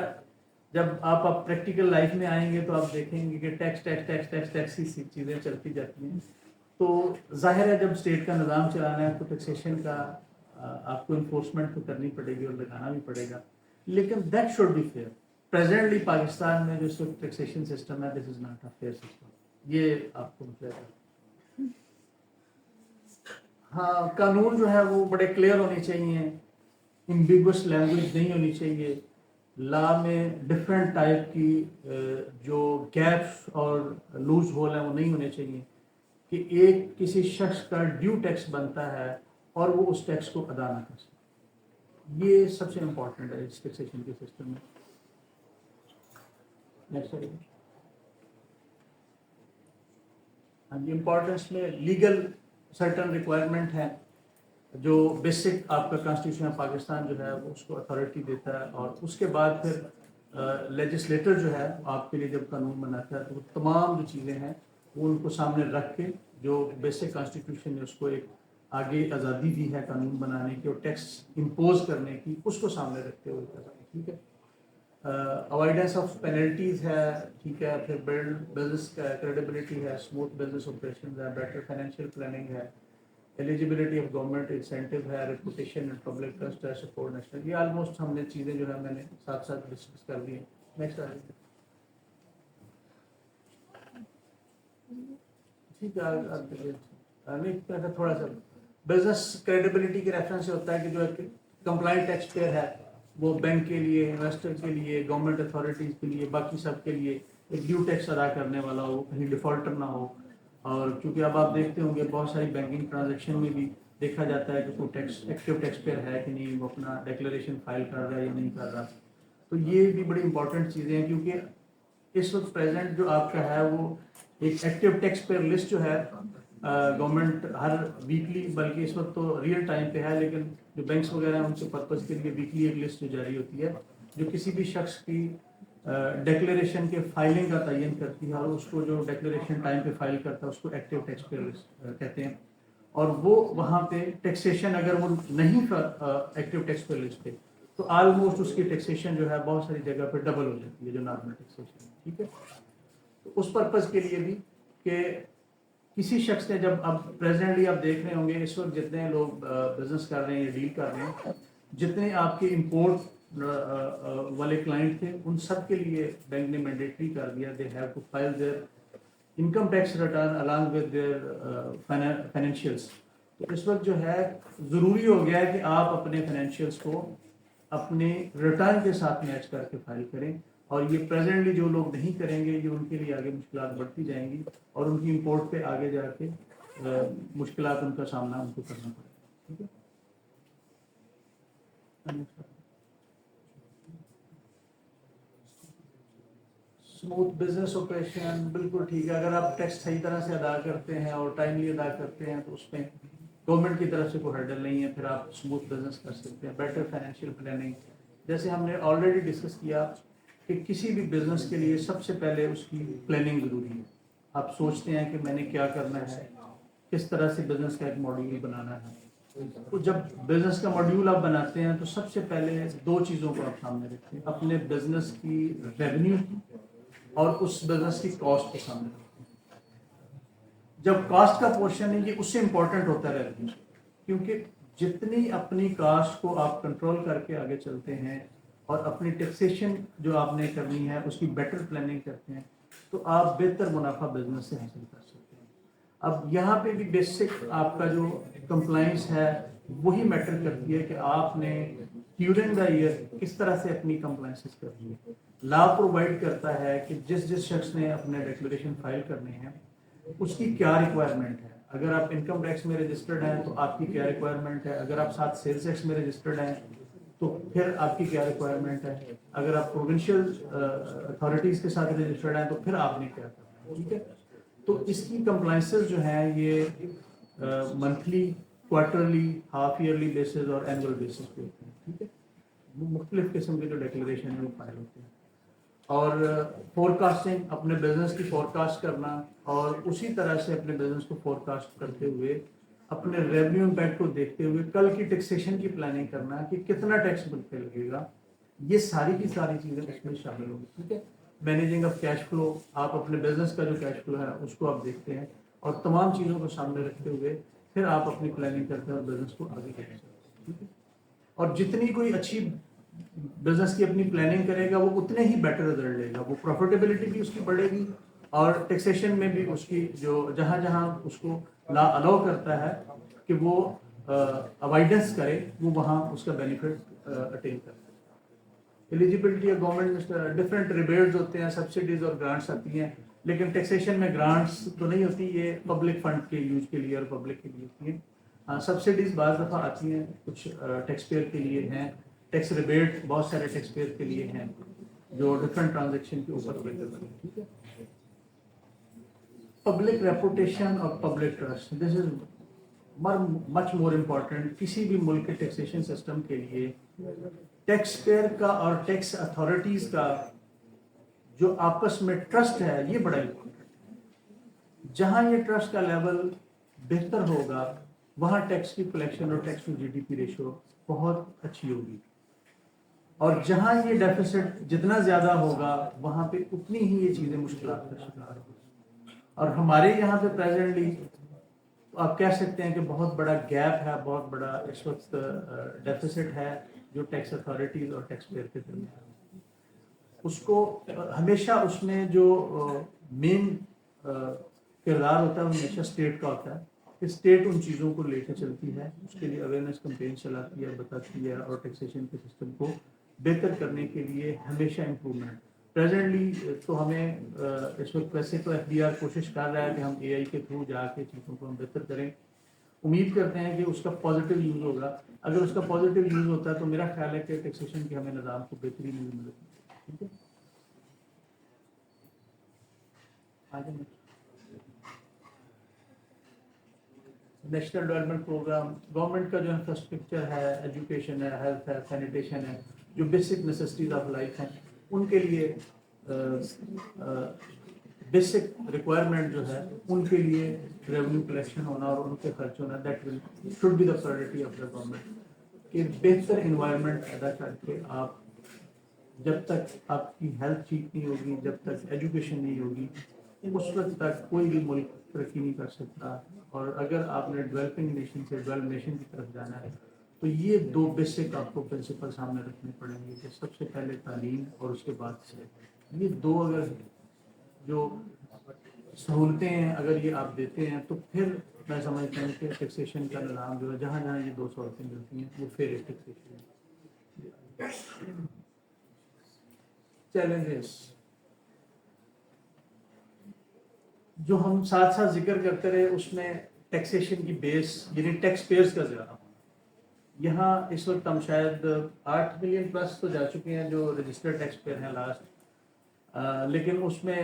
जब आप प्रैक्टिकल लाइफ में आएंगे तो आप देखेंगे कि tax tax tax tax tax ही चीज़ें चलती जाती हैं। तो जाहिर है जब स्टेट का निज़ाम चलाना है तो टैक्सेशन का आपको इन्फोर्समेंट तो करनी पड़ेगी और लगाना भी पड़ेगा, लेकिन that should be fair. Presently Pakistan में जो टैक्सेशन सिस्टम है, this is not a fair system, ये आपको मतलब हाँ, कानून जो है वो बड़े क्लियर होने चाहिए, एम्बिगुअस लैंग्वेज नहीं होनी चाहिए, लॉ में डिफरेंट टाइप की जो गैप्स और लूज होल हैं वो नहीं होने चाहिए कि एक किसी शख्स का ड्यू टैक्स बनता है और वो उस टैक्स को अदा ना कर सके। ये सबसे इम्पोर्टेंट है इस टैक्सेशन के सिस्टम में। नेक्स्ट हाँ जी, इम्पोर्टेंस में लीगल सर्टन रिक्वायरमेंट है जो बेसिक आपका कॉन्स्टिट्यूशन ऑफ पाकिस्तान जो है वो उसको अथॉरिटी देता है, और उसके बाद फिर लेजिस्लेटर जो है आपके लिए जब कानून बनाता है तो वो तमाम जो चीज़ें हैं वो उनको सामने रख के जो बेसिक कॉन्स्टिट्यूशन ने उसको एक आगे आज़ादी दी है कानून बनाने की और टैक्स इम्पोज करने की, उसको सामने रखते हुए करना है। ठीक है, अवॉइडेंस ऑफ पेनल्टीज है, ठीक है, फिर बिल्ड बिजनेस क्रेडिबिलिटी है, स्मूथ बिजनेस ऑपरेशन है, बेटर फाइनेंशियल प्लानिंग है, एलिजिबिलिटी ऑफ गवर्नमेंट इंसेंटिव है, रेपुटेशन एंड पब्लिक ट्रस्ट है, सपोर्ट नेशनल। ये ऑलमोस्ट हमने चीज़ें जो है मैंने साथ साथ डिस्कस कर दी हैं। नेक्स्ट आ जाइए। ठीक है, नहीं थोड़ा सा बिजनेस क्रेडिबिलिटी के रेफरेंस से होता है कि जो कंप्लाइंट टैक्स पेयर है वो बैंक के लिए, इन्वेस्टर के लिए, गवर्नमेंट अथॉरिटीज़ के लिए, बाकी सब के लिए एक ड्यू टैक्स अदा करने वाला हो, कहीं डिफॉल्टर ना हो। और चूंकि अब आप देखते होंगे बहुत सारी बैंकिंग ट्रांजैक्शन में भी देखा जाता है कि कोई टैक्स एक्टिव टैक्स पेयर है कि नहीं, वो अपना डिक्लेरेशन फाइल कर रहा है या नहीं कर रहा। तो ये भी बड़ी इंपॉर्टेंट चीज़ें हैं क्योंकि इस वक्त प्रेजेंट जो आपका है वो एक एक्टिव टैक्स पेयर लिस्ट जो है गवर्नमेंट हर वीकली, बल्कि इस वक्त तो रियल टाइम पे है, लेकिन जो बैंक्स वगैरह हैं उनके पर्पज़ के लिए वीकली एक लिस्ट जो जारी होती है जो किसी भी शख्स की डिक्लेरेशन के फाइलिंग का तयन करती है, और उसको जो डिक्लेरेशन टाइम पे फाइल करता है उसको एक्टिव टैक्स पेयर लिस्ट कहते हैं। और वो वहाँ पे टैक्सेशन अगर वो नहीं एक्टिव टैक्स पेयर लिस्ट पे तो ऑलमोस्ट उसकी टैक्सेशन जो है बहुत सारी जगह पे डबल हो जाती है जो नॉर्मल टैक्सेशन है। ठीक है, तो उस पर्पज़ के लिए भी कि किसी शख्स ने जब अब प्रेजेंटली आप देख रहे होंगे इस वक्त जितने लोग बिजनेस कर रहे हैं या डील कर रहे हैं, जितने आपके इंपोर्ट वाले क्लाइंट थे उन सब के लिए बैंक ने मैंडेटरी कर दिया, they have to file their income tax return along with their financials. तो इस वक्त जो है ज़रूरी हो गया है कि आप अपने फाइनेंशियल्स को अपने रिटर्न के साथ मैच करके फाइल करें, और ये प्रेजेंटली जो लोग नहीं करेंगे ये उनके लिए आगे मुश्किलात बढ़ती जाएंगी और उनकी इंपोर्ट पे आगे जाके मुश्किलात उनका सामना उनको करना पड़ेगा। ठीक है, स्मूथ बिजनेस ऑपरेशन बिल्कुल ठीक है। अगर आप टैक्स सही तरह से अदा करते हैं और टाइमली अदा करते हैं तो उसमें गवर्नमेंट की तरफ से कोई हर्डल नहीं है, फिर आप स्मूथ बिजनेस कर सकते हैं। बेटर फाइनेंशियल प्लानिंग, जैसे हमने ऑलरेडी डिस्कस किया कि किसी भी बिजनेस के लिए सबसे पहले उसकी प्लानिंग ज़रूरी है। आप सोचते हैं कि मैंने क्या करना है, किस तरह से बिजनेस का एक मॉड्यूल बनाना है। तो जब बिजनेस का मॉड्यूल आप बनाते हैं तो सबसे पहले दो चीज़ों को आप सामने रखते हैं, अपने बिजनेस की रेवेन्यू और उस बिजनेस की कॉस्ट को सामने रखते हैं। जब कॉस्ट का पोर्शन है ये उससे इम्पोर्टेंट होता है रेवेन्यू, क्योंकि जितनी अपनी कॉस्ट को आप कंट्रोल करके आगे चलते हैं और अपनी टैक्सेशन जो आपने करनी है उसकी बेटर प्लानिंग करते हैं तो आप बेहतर मुनाफा बिजनेस से हासिल कर सकते हैं। اب یہاں پہ بھی بیسک آپ کا جو کمپلائنس ہے وہی میٹر کرتی ہے کہ آپ نے ڈیورنگ دا ایئر کس طرح سے اپنی کمپلائنسز کرنی ہے. لا پرووائڈ کرتا ہے کہ جس شخص نے اپنے ڈیکلریشن فائل کرنے ہیں اس کی کیا ریکوائرمنٹ ہے. اگر آپ انکم ٹیکس میں رجسٹرڈ ہیں تو آپ کی کیا ریکوائرمنٹ ہے. اگر آپ ساتھ سیلز ٹیکس میں رجسٹرڈ ہیں تو پھر آپ کی کیا ریکوائرمنٹ ہے. اگر آپ پروونشل اتھارٹیز کے ساتھ رجسٹرڈ ہیں تو پھر آپ نے کیا کرنا ہے. ٹھیک ہے. تو اس کی کمپلائنسز جو ہیں یہ monthly, quarterly, half yearly bases اور اینول بیسز پہ ہوتے ہیں. ٹھیک ہے. وہ مختلف قسم کے جو ڈیکلریشن ہیں وہ فائل ہوتے ہیں. اور فور کاسٹنگ, اپنے بزنس کی فور کاسٹ کرنا اور اسی طرح سے اپنے بزنس کو فور کاسٹ کرتے ہوئے اپنے ریونیو امپیکٹ کو دیکھتے ہوئے کل کی ٹیکسیشن کی پلاننگ کرنا کہ کتنا ٹیکس مل پہ لگے گا. یہ ساری کی ساری چیزیں اس میں شامل ہوگی. ٹھیک ہے. مینیجنگ آف کیش فلو, آپ اپنے بزنس کا جو کیش فلو ہے اس کو آپ دیکھتے ہیں اور تمام چیزوں کو سامنے رکھتے ہوئے پھر آپ اپنی پلاننگ کرتے ہیں اور بزنس کو آگے لے جاتے ہیں. ٹھیک ہے. اور جتنی کوئی اچھی بزنس کی اپنی پلاننگ کرے گا وہ اتنے ہی بیٹر رزلٹ لے گا. وہ پروفیٹیبلٹی بھی اس کی بڑھے گی اور ٹیکسیشن میں بھی اس کی جو جہاں جہاں اس کو لا الاؤ کرتا ہے کہ وہ اوائڈنس کرے وہ وہاں اس کا بینیفٹ اٹین کرتا ہے. ایلیجیبلٹی ہے گورنمنٹ ڈفرینٹ ریبیٹس ہوتے ہیں, سبسڈیز اور گرانٹس آتی ہیں, لیکن ٹیکسیشن میں گرانٹس تو نہیں ہوتی. یہ پبلک فنڈ کے یوز کے لیے اور پبلک کے لیے ہوتی ہیں. سبسڈیز بعض دفعہ آتی ہیں کچھ ٹیکس پیئر کے لیے ہیں. ٹیکس ریبیٹ بہت سارے ٹیکس پیئر کے لیے ہیں جو ڈفرینٹ ٹرانزیکشن کے اوپر اویلیبل ہیں. ٹھیک ہے. پبلک ریپوٹیشن اور پبلک ٹرسٹ, دس از مچ مور امپورٹنٹ. کسی بھی ملک کے ٹیکسیشن سسٹم کے لیے ٹیکس پیئر کا اور ٹیکس اتھارٹیز کا جو آپس میں ٹرسٹ ہے یہ بڑا امپورٹنٹ ہے. جہاں یہ ٹرسٹ کا لیول بہتر ہوگا وہاں ٹیکس کی کلیکشن اور tax to G D P ratio بہت اچھی ہوگی. اور جہاں یہ ڈیفیسٹ جتنا زیادہ ہوگا وہاں پہ اتنی ہی یہ چیزیں مشکلات کا شکار ہوگی. اور ہمارے یہاں پہ پریزنٹلی آپ کہہ سکتے ہیں کہ بہت بڑا گیپ ہے, بہت بڑا اس وقت ڈیفیسٹ ہے جو ٹیکس اتھارٹیز اور ٹیکس پیئر کے درمیان. اس کو ہمیشہ اس میں جو مین کردار ہوتا ہے وہ ہمیشہ اسٹیٹ کا ہوتا ہے کہ اسٹیٹ ان چیزوں کو لے کے چلتی ہے, اس کے لیے اویئرنیس کمپین چلاتی ہے, بتاتی ہے اور ٹیکسیشن کے سسٹم کو بہتر کرنے کے لیے ہمیشہ امپرومنٹ. پریزنٹلی تو ہمیں اس وقت ویسے تو ایف بی آر کوشش کر رہا ہے کہ ہم اے آئی کے تھرو جا کے چیزوں کو ہم بہتر کریں. امید کرتے ہیں کہ اس کا پازیٹیو یوز ہوگا. اگر اس کا پازیٹیو یوز ہوتا ہے تو میرا خیال ہے کہ ٹیکسیشن کے ہمیں نظام کو بہتری مل سکتی ہے. ٹھیک ہے. نیشنل ڈیولپمنٹ پروگرام, گورنمنٹ کا جو انفراسٹرکچر ہے, ایجوکیشن ہے, ہیلتھ ہے, سینیٹیشن ہے, جو بیسک نیسیسٹیز آف لائف ہیں ان کے لیے بیسک ریکوائرمنٹ جو ہے ان کے لیے ریونیو کلیکشن ہونا اور ان کے خرچ ہونا, that will should be the priority of the government. کہ بہتر انوائرمنٹ پیدا کر کے آپ جب تک آپ کی ہیلتھ ٹھیک نہیں ہوگی, جب تک ایجوکیشن نہیں ہوگی, اس وقت تک کوئی بھی ملک ترقی نہیں کر سکتا. اور اگر آپ نے ڈیولپنگ نیشن سے ڈیولپ نیشن کی طرف جانا ہے تو یہ دو بیسک آپ کو پرنسپل سامنے رکھنے پڑیں گے کہ سب سے پہلے تعلیم اور اس کے بعد سے یہ دو اگر جو سہولتیں ہیں اگر یہ آپ دیتے ہیں تو پھر میں سمجھتا ہوں کہ ٹیکسیشن کا نظام جو ہے جہاں جہاں یہ دو سہولتیں ملتی ہیں وہ فیئر ٹیکسیشن ہے. چیلنجز جو ہم ساتھ ساتھ ذکر کرتے رہے اس میں ٹیکسیشن کی بیس یعنی ٹیکس پیئرز کا زیادہ ہونا. یہاں اس وقت ہم شاید 8 ملین پلس تو جا چکے ہیں جو رجسٹرڈ ٹیکس پیئر ہیں لاسٹ, لیکن اس میں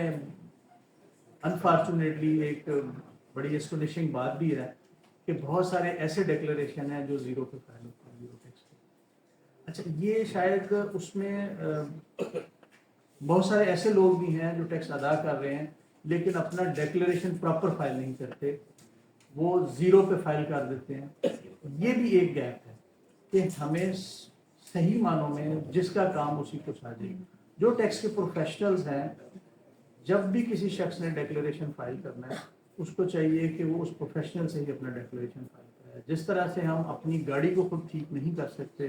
انفارچونیٹلی ایک بڑی اسٹونشنگ بات بھی ہے کہ بہت سارے ایسے ڈیکلریشن ہیں جو زیرو پہ فائل ہوتے ہیں, زیرو ٹیکس پہ. اچھا, یہ شاید اس میں بہت سارے ایسے لوگ بھی ہیں جو ٹیکس ادا کر رہے ہیں لیکن اپنا ڈیکلریشن پراپر فائل نہیں کرتے, وہ زیرو پہ فائل کر دیتے ہیں. یہ بھی ایک گیپ ہے کہ ہمیں صحیح معنوں میں جس کا کام اسی کو ساجے. جو ٹیکس کے پروفیشنلز ہیں جب بھی کسی شخص نے ڈیکلریشن فائل کرنا ہے اس کو چاہیے کہ وہ اس پروفیشنل سے ہی اپنا ڈیکلریشن فائل کرے. جس طرح سے ہم اپنی گاڑی کو خود ٹھیک نہیں کر سکتے,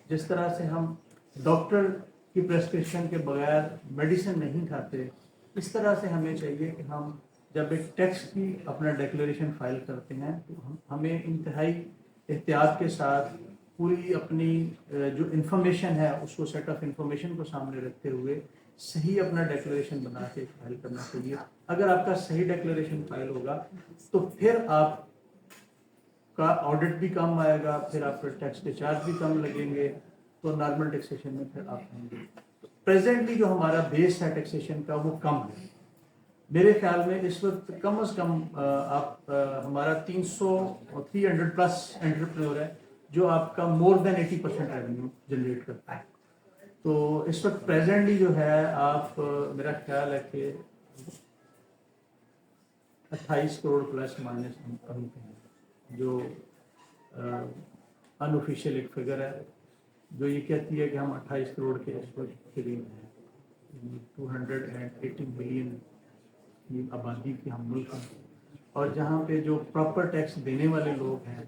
جس طرح سے ہم ڈاکٹر کی پرسکرپشن کے بغیر میڈیسن نہیں کھاتے, اس طرح سے ہمیں چاہیے کہ ہم جب ایک ٹیکس کی اپنا ڈیکلیریشن فائل کرتے ہیں تو ہمیں انتہائی احتیاط کے ساتھ پوری اپنی جو انفارمیشن ہے اس کو سیٹ آف انفارمیشن کو سامنے رکھتے ہوئے صحیح اپنا ڈیکلیریشن بنا کے فائل کرنا چاہیے. اگر آپ کا صحیح ڈیکلیریشن فائل ہوگا تو پھر آپ کا آڈٹ بھی کم آئے گا, پھر آپ کے ٹیکس کے چارج بھی کم لگیں گے, تو نارمل ٹیکسیشن میں پھر آپ ہوں گے. پریزنٹلی جو ہمارا بیس ہے ٹیکسیشن کا وہ کم ہے. میرے خیال میں اس وقت کم از کم آپ ہمارا 300 پلس انٹرپرینور ہے جو آپ کا مور دین 80% ریونیو جنریٹ کرتا ہے. تو اس وقت پریزنٹلی جو ہے آپ میرا خیال ہے کہ 28 کروڑ پلس مائنس ہم پہ ہیں, جو انآفیشیل ایک فگر ہے جو یہ کہتی ہے کہ ہم 28 کروڑ کے اس وقت قریب ہیں. 280 ملین کی آبادی کے ہم ملک ہیں, اور جہاں پہ جو پراپر ٹیکس دینے والے لوگ ہیں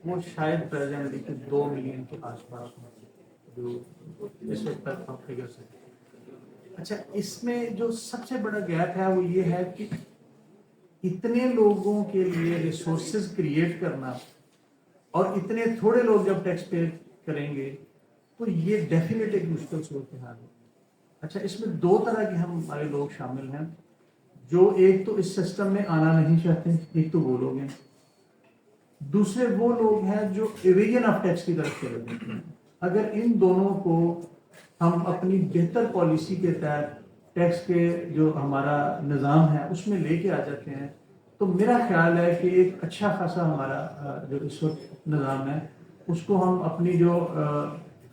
وہ شاید پریزنٹلی 2 ملین کے آس پاس ہیں جو اس وقت تک ہم فگر سے. اچھا, اس میں جو سب سے بڑا گیپ ہے وہ یہ ہے کہ اتنے لوگوں کے لیے ریسورسز کریٹ کرنا اور اتنے تھوڑے لوگ جب ٹیکس پے کریں گے تو یہ ڈیفینیٹ ایک مشکل صورتحال ہے. اچھا, اس میں 2 طرح کے ہمارے لوگ شامل ہیں. جو ایک تو اس سسٹم میں آنا نہیں چاہتے, ایک تو وہ لوگ ہیں. دوسرے وہ لوگ ہیں جو ایویژن آف ٹیکس کی طرف چلے جاتے ہیں. اگر ان دونوں کو ہم اپنی بہتر پالیسی کے تحت ٹیکس کے جو ہمارا نظام ہے اس میں لے کے آ جاتے ہیں تو میرا خیال ہے کہ ایک اچھا خاصا ہمارا جو اس وقت نظام ہے اس کو ہم اپنی جو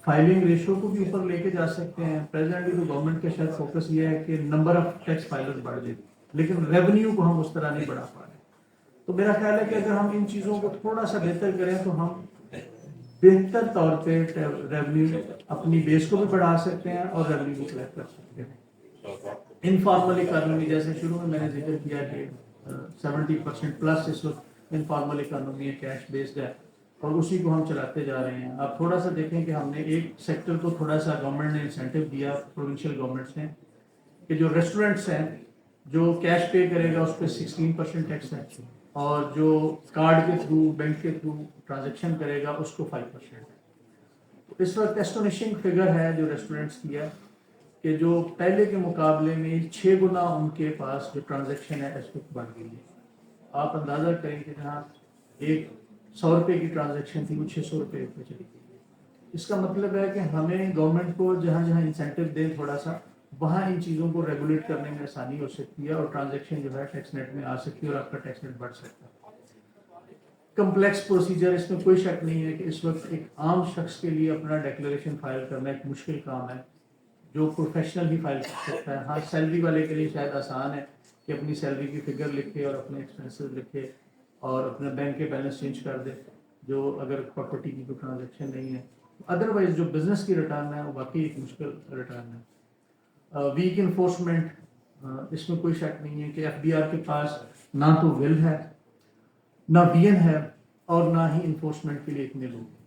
فائلنگ ریشو کو بھی اوپر لے کے جا سکتے ہیں. پریزنٹلی تو گورنمنٹ کا شاید فوکس یہ ہے کہ نمبر آف ٹیکس فائلر بڑھ جائے, لیکن ریونیو کو ہم اس طرح نہیں بڑھا پا رہے. تو میرا خیال ہے کہ اگر ہم ان چیزوں کو تھوڑا سا بہتر کریں تو ہم بہتر طور پہ ریونیو اپنی بیس کو بھی بڑھا سکتے ہیں اور ریونیو بھی کلیکٹ کر سکتے ہیں. انفارمل اکانومی جیسے شروع میں نے ذکر کیا کہ 70% پلس اس وقت انفارمل اکانومی ہے, کیش بیسڈ ہے, اور اسی کو ہم چلاتے جا رہے ہیں. آپ تھوڑا سا دیکھیں کہ ہم نے ایک سیکٹر کو تھوڑا سا گورنمنٹ نے انسینٹیو دیا, پروونشل گورنمنٹس نے, کہ جو ریسٹورینٹس ہیں جو کیش پے کرے گا اس پہ 16% ٹیکس ہے, اور جو کارڈ کے تھرو بینک کے تھرو ٹرانزیکشن کرے گا اس کو 5% ہے. اس وقت ایسٹونیشنگ فگر ہے جو ریسٹورینٹس کی ہے کہ جو پہلے کے مقابلے میں 6 گنا ان کے پاس جو ٹرانزیکشن ہے اس وقت بڑھ گئی ہے. آپ اندازہ کریں کہ جہاں ایک 100 روپے کی ٹرانزیکشن تھی وہ 600 روپے پہ چلی گئی. اس کا مطلب ہے کہ ہمیں گورنمنٹ کو جہاں جہاں انسینٹیو دیں تھوڑا سا, وہاں ان چیزوں کو ریگولیٹ کرنے میں آسانی ہو سکتی ہے اور ٹرانزیکشن جو ہے ٹیکس نیٹ میں آ سکتی ہے اور آپ کا ٹیکس نیٹ بڑھ سکتا ہے. کمپلیکس پروسیجر, اس میں کوئی شک نہیں ہے کہ اس وقت ایک عام شخص کے لیے اپنا ڈیکلیریشن فائل کرنا ایک مشکل کام ہے جو پروفیشنل ہی فائل کر سکتا ہے. ہاں, سیلری والے کے لیے شاید آسان ہے کہ اپنی سیلری کی فگر لکھے اور اپنے ایکسپینسز لکھے اور اپنا بینک کے بیلنس چینج کر دے, جو اگر پراپرٹی کی کوئی ٹرانزیکشن نہیں ہے. ادروائز جو بزنس کی ریٹرن ہے وہ واقعی ایک مشکل ریٹرن ہے. ویک انفورسمنٹ, اس میں کوئی شک نہیں ہے کہ ایف بی آر کے پاس نہ تو ول ہے, نہ وی این ہے, اور نہ ہی انفورسمنٹ کے لیے اتنے لوگ ہیں.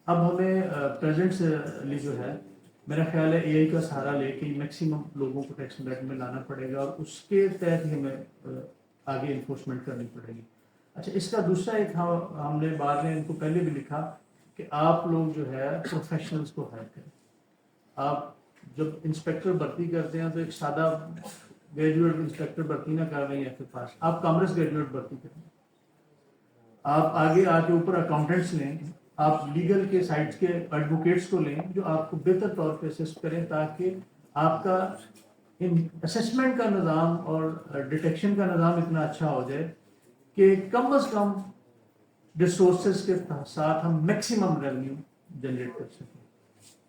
اب ہمیں پریزنٹلی جو ہے میرا خیال ہے اے آئی کا سہارا لے کے میکسیمم لوگوں کو ٹیکس نیٹ میں لانا پڑے گا اور اس کے تحت ہی ہمیں آگے انفورسمنٹ کرنی پڑے گی. اچھا, اس کا دوسرا ایک ہم نے بعد میں ان کو پہلے بھی لکھا کہ آپ لوگ جو ہے پروفیشنلز کو ہائر کریں. آپ جب انسپیکٹر بھرتی کرتے ہیں تو ایک سادہ گریجویٹ انسپیکٹر بھرتی نہ کر رہے ہیں آپ کے پاس, آپ کامرس گریجویٹ بھرتی کریں. آپ آگے آ کے اوپر اکاؤنٹنٹس لیں, آپ لیگل کے سائٹس کے ایڈوکیٹس کو لیں جو آپ کو بہتر طور پہ اسسٹ کریں تاکہ آپ کا اسسمنٹ کا نظام اور ڈیٹیکشن کا نظام اتنا اچھا ہو جائے کہ کم از کم ریسورسز کے ساتھ ہم میکسیمم ریونیو جنریٹ کر سکیں